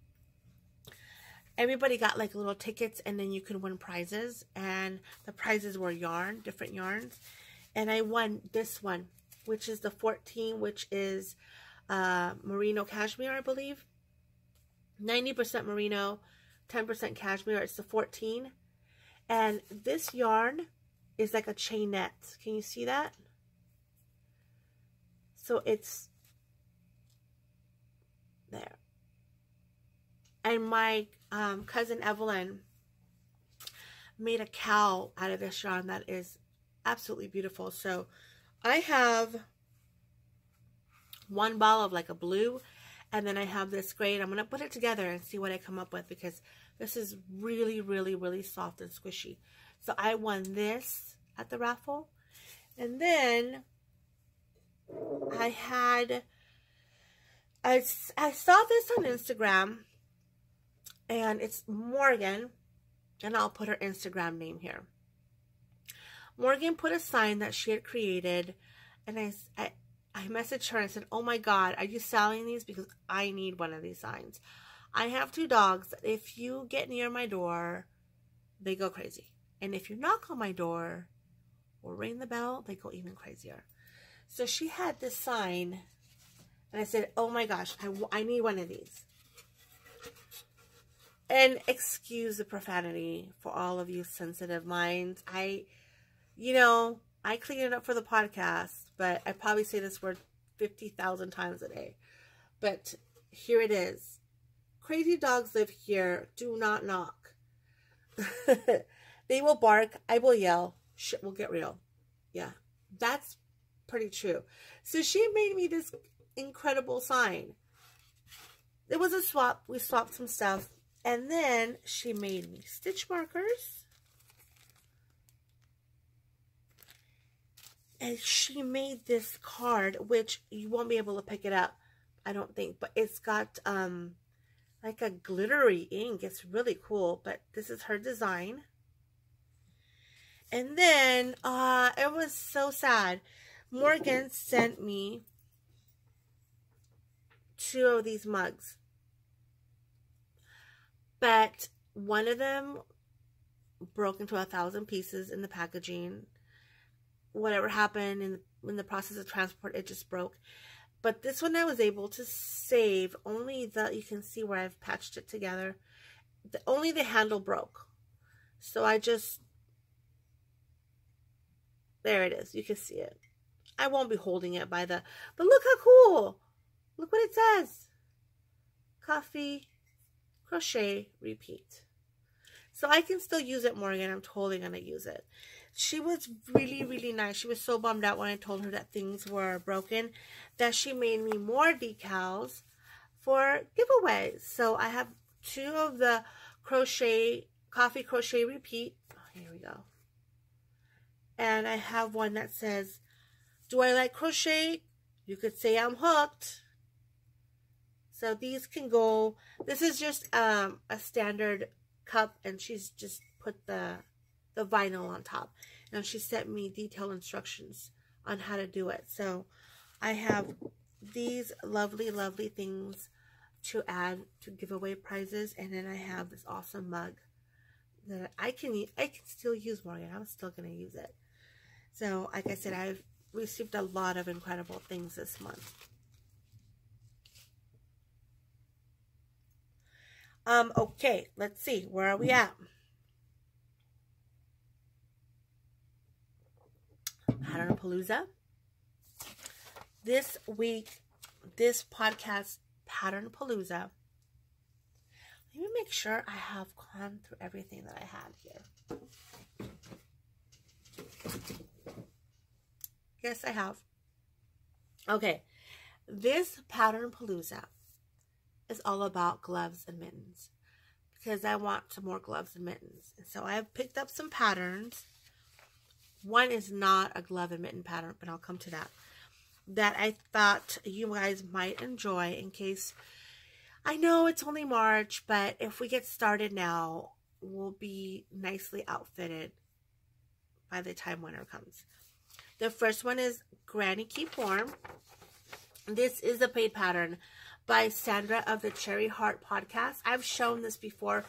everybody got like little tickets and then you could win prizes. And the prizes were yarn, different yarns. And I won this one, which is the 14, which is merino cashmere, I believe. 90% merino, 10% cashmere. It's the 14. And this yarn is like a chainette. Can you see that? So it's there. And my cousin Evelyn made a cowl out of this yarn that is absolutely beautiful. So I have one ball of like a blue, and then I have this gray, and I'm going to put it together and see what I come up with, because this is really, really, really soft and squishy. So I won this at the raffle. And then I saw this on Instagram, and it's Morgan, and I'll put her Instagram name here. Morgan put a sign that she had created, and I messaged her and I said, oh my God, are you selling these? Because I need one of these signs. I have 2 dogs. If you get near my door, they go crazy. And if you knock on my door or ring the bell, they go even crazier. So she had this sign, and I said, oh my gosh, I need one of these. And excuse the profanity for all of you sensitive minds. You know, I clean it up for the podcast, but I probably say this word 50,000 times a day. But here it is. Crazy dogs live here. Do not knock. They will bark. I will yell. Shit will get real. Yeah, that's pretty true. So she made me this incredible sign. It was a swap. We swapped some stuff. And then she made me stitch markers. And she made this card, which you won't be able to pick it up, I don't think. But it's got like a glittery ink. It's really cool. But this is her design. And then, it was so sad. Morgan sent me 2 of these mugs. But one of them broke into 1,000 pieces in the packaging. Whatever happened in the process of transport, it just broke. But this one I was able to save. Only you can see where I've patched it together. Only the handle broke. So I just, there it is. You can see it. I won't be holding it but look how cool. Look what it says. Coffee, crochet, repeat. So I can still use it, Morgan. I'm totally going to use it. She was really, really nice. She was so bummed out when I told her that things were broken that she made me more decals for giveaways. So I have 2 of the coffee crochet repeat. Oh, here we go. And I have one that says, do I like crochet? You could say I'm hooked. So these can go, this is just a standard cup, and she's just put the vinyl on top. And she sent me detailed instructions on how to do it. So I have these lovely, lovely things to add to giveaway prizes. And then I have this awesome mug that I can still use, Morgan. I'm still going to use it. So like I said, I've received a lot of incredible things this month. Okay, let's see. Where are we at? Pattern Palooza. This week, this podcast, Pattern Palooza. Let me make sure I have gone through everything that I had here. Yes, I have. Okay, this Pattern Palooza is all about gloves and mittens, because I want some more gloves and mittens. And so I have picked up some patterns. One is not a glove and mitten pattern, but I'll come to that. That I thought you guys might enjoy in case, I know it's only March, but if we get started now, we'll be nicely outfitted by the time winter comes. The first one is Granny Keep Warm. This is a paid pattern by Sandra of the Cherry Heart Podcast. I've shown this before.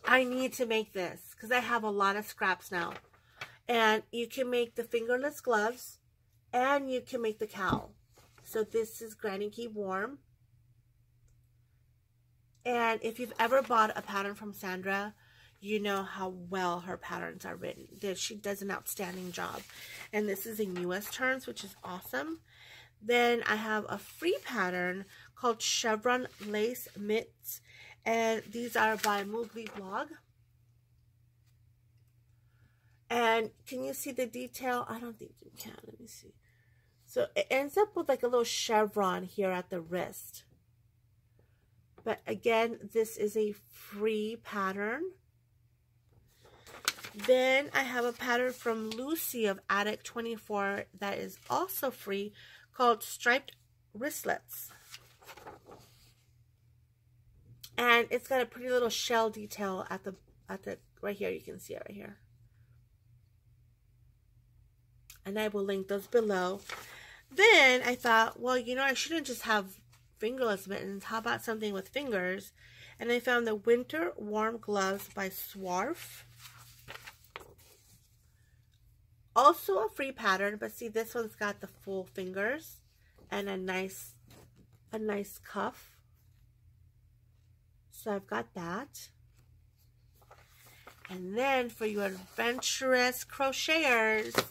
I need to make this because I have a lot of scraps now. And you can make the fingerless gloves and you can make the cowl. So this is Granny Keep Warm. And if you've ever bought a pattern from Sandra, you know how well her patterns are written. She does an outstanding job. And this is in US terms, which is awesome. Then I have a free pattern called Chevron Lace Mitts. And these are by Moogly Blog. And can you see the detail? I don't think you can. Let me see. So it ends up with like a little chevron here at the wrist. But again, this is a free pattern. Then I have a pattern from Lucy of Addydae that is also free, called Striped Wristlets. And it's got a pretty little shell detail at the right here. You can see it right here. And I will link those below. Then I thought, well, you know, I shouldn't just have fingerless mittens. How about something with fingers? And I found the Winter Warm Gloves by Swarff. Also a free pattern, but see, this one's got the full fingers and a nice cuff. So I've got that. And then for you adventurous crocheters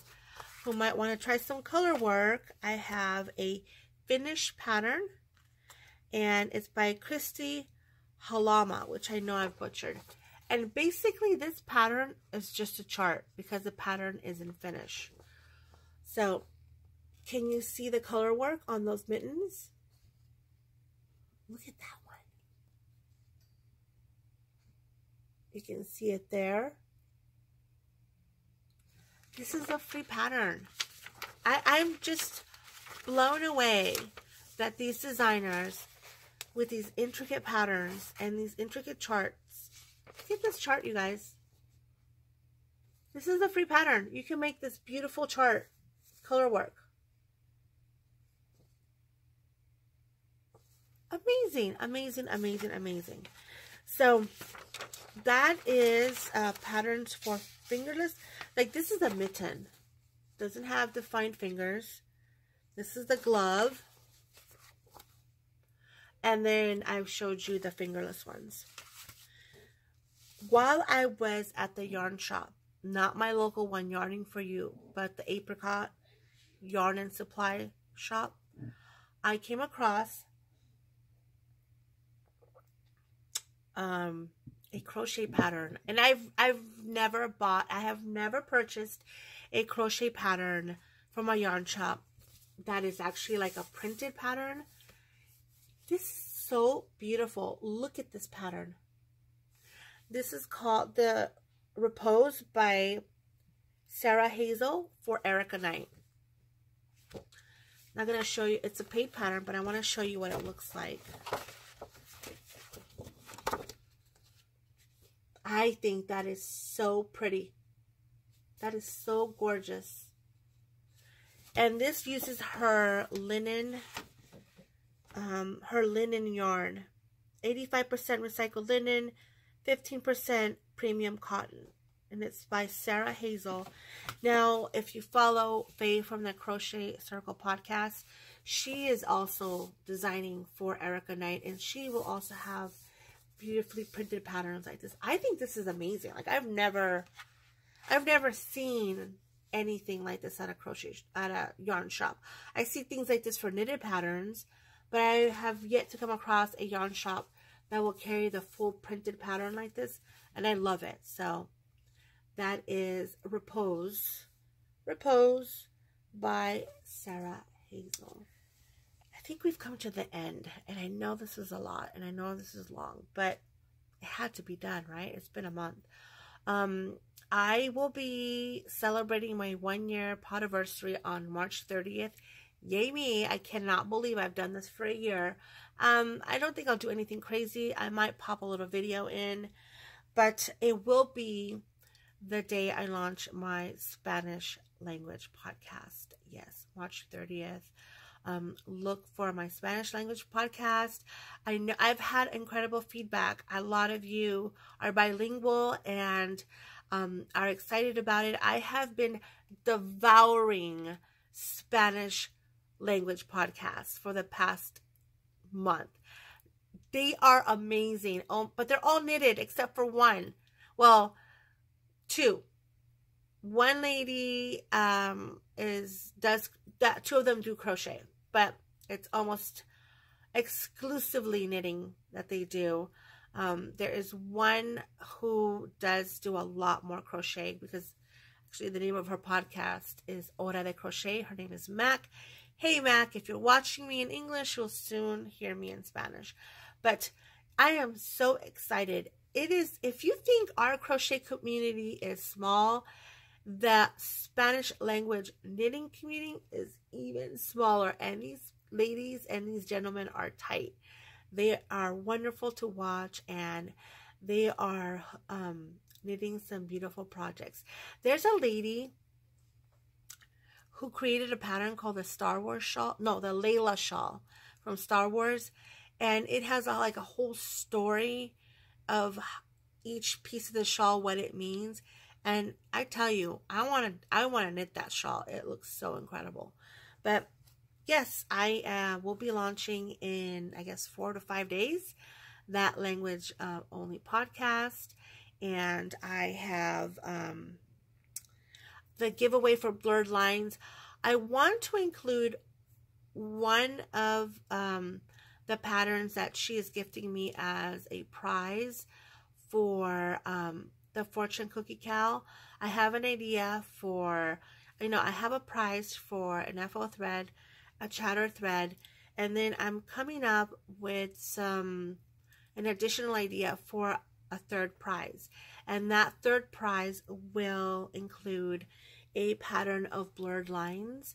who might want to try some color work, I have a finished pattern, and it's by Chrissie Crafts, which I know I've butchered. And basically this pattern is just a chart because the pattern is in finish. So can you see the color work on those mittens? Look at that one. You can see it there. This is a free pattern. I'm just blown away that these designers with these intricate patterns and these intricate charts. Look at this chart, you guys. This is a free pattern. You can make this beautiful chart, color work. Amazing, amazing, amazing, amazing. So that is patterns for fingerless. Like, this is a mitten. Doesn't have defined fingers. This is the glove. And then I've showed you the fingerless ones. While I was at the yarn shop, not my local one, Yarning for You, but the Apricot Yarn and Supply shop, I came across a crochet pattern. And I have never purchased a crochet pattern from a yarn shop that is actually like a printed pattern. This is so beautiful. Look at this pattern. This is called the Repose by Sarah Hazell for Erica Knight. I'm not going to show you, it's a paid pattern, but I want to show you what it looks like. I think that is so pretty. That is so gorgeous. And this uses her linen yarn. 85% recycled linen, 15% premium cotton. And it's by Sarah Hazell. Now, if you follow Faye from the Crochet Circle Podcast, she is also designing for Erica Knight, and she will also have beautifully printed patterns like this. I think this is amazing. Like, I've never seen anything like this at a yarn shop. I see things like this for knitted patterns, but I have yet to come across a yarn shop that will carry the full printed pattern like this, and I love it. So that is Repose by Sarah Hazell. I think we've come to the end, and I know this is a lot, and I know this is long, but it had to be done, right? It's been a month. I will be celebrating my 1-year podiversary on March 30th. Yay me! I cannot believe I've done this for a year. I don't think I'll do anything crazy. I might pop a little video in, but it will be the day I launch my Spanish language podcast. Yes, March 30th. Look for my Spanish language podcast. I know I've had incredible feedback. A lot of you are bilingual and are excited about it. I have been devouring Spanish language podcasts for the past month. They are amazing. But they're all knitted except for one. Well, two. One lady two of them do crochet, but it's almost exclusively knitting that they do. There is one who does do a lot more crochet, because actually the name of her podcast is Hora de Crochet. Her name is Mac. Hey Mac, if you're watching me in English, you'll soon hear me in Spanish. But I am so excited. It is, if you think our crochet community is small, the Spanish language knitting community is even smaller, and these ladies and these gentlemen are tight. They are wonderful to watch, and they are knitting some beautiful projects. There's a lady who created a pattern called the Star Wars shawl, no, the Layla shawl from Star Wars, and it has like a whole story of each piece of the shawl, what it means. And I tell you, I want to knit that shawl. It looks so incredible. But yes, I will be launching in, I guess, 4 to 5 days, that language only podcast. And I have the giveaway for Blurred Lines. I want to include one of the patterns that she is gifting me as a prize for the Fortune Cookie Cal. I have an idea for, I have a prize for an FO thread, a chatter thread, and then I'm coming up with an additional idea for a third prize. And that third prize will include a pattern of blurred lines.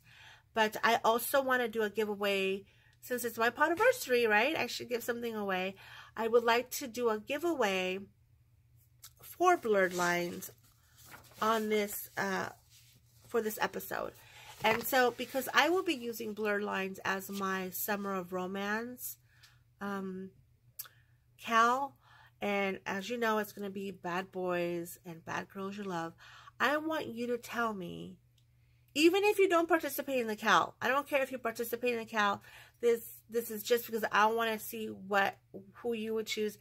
But I also want to do a giveaway, since it's my podiversary, right? I should give something away. I would like to do a giveaway for blurred lines on this, for this episode. And so, because I will be using blurred lines as my Summer of Romance cal, and as you know, it's going to be bad boys and bad girls you love. I want you to tell me, even if you don't participate in the cal, I don't care if you participate in the cal, this is just because I want to see who you would choose.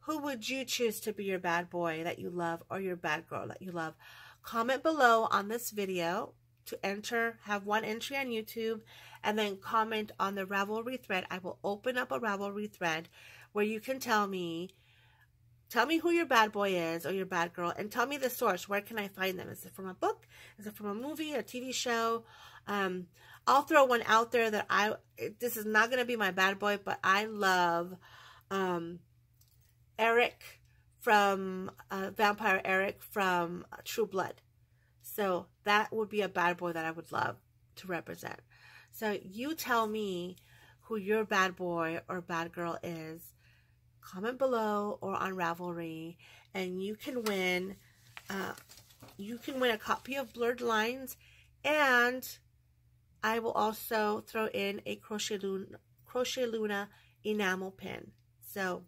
Who would you choose to be your bad boy that you love, or your bad girl that you love? Comment below on this video to enter, have one entry on YouTube, and then comment on the Ravelry thread. I will open up a Ravelry thread where you can tell me who your bad boy is or your bad girl, and tell me the source. Where can I find them? Is it from a book? Is it from a movie, a TV show? I'll throw one out there that this is not going to be my bad boy, but I love Eric from Vampire Eric from True Blood. So that would be a bad boy that I would love to represent. So you tell me who your bad boy or bad girl is. Comment below or on Ravelry, and you can win a copy of Blurred Lines, and I will also throw in a Crochet Luna enamel pin. So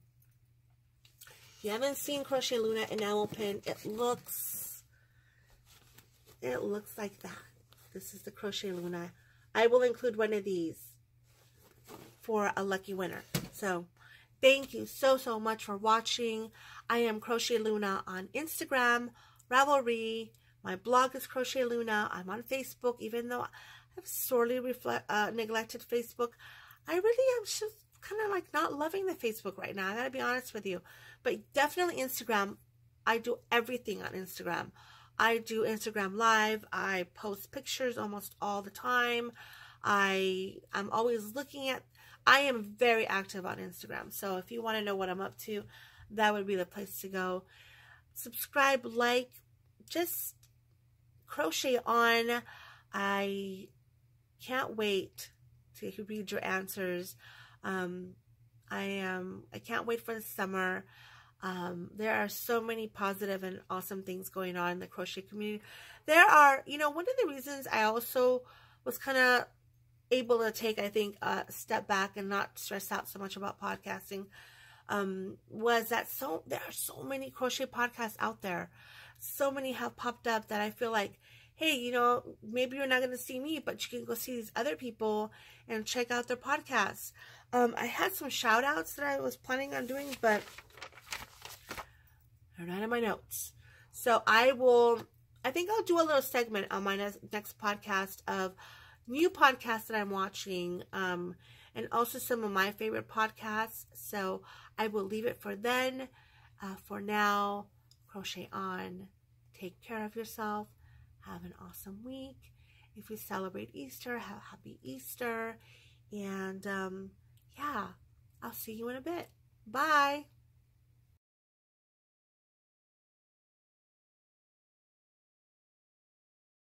if you haven't seen Crochet Luna enamel pin, it looks like that. This is the Crochet Luna. I will include one of these for a lucky winner. So thank you so much for watching. I am Crochet Luna on Instagram, Ravelry. My blog is Crochet Luna. I'm on Facebook, even though I've sorely neglected Facebook. I really am just kind of like not loving the Facebook right now. I gotta be honest with you. But definitely Instagram. I do everything on Instagram. I do Instagram Live. I post pictures almost all the time. I'm always looking at. I am very active on Instagram. So if you want to know what I'm up to, that would be the place to go. Subscribe, like, just crochet on. I can't wait to read your answers. I can't wait for the summer. There are so many positive and awesome things going on in the crochet community. There are, one of the reasons I also was kind of able to take, I think, a step back and not stress out so much about podcasting, was that there are so many crochet podcasts out there. So many have popped up that I feel like, hey, maybe you're not going to see me, but you can go see these other people and check out their podcasts. I had some shout outs that I was planning on doing, but they're not in my notes. So I think I'll do a little segment on my next podcast of new podcasts that I'm watching, and also some of my favorite podcasts. So I will leave it for then. For now, crochet on. Take care of yourself. Have an awesome week. If you celebrate Easter, have a happy Easter. And yeah, I'll see you in a bit. Bye.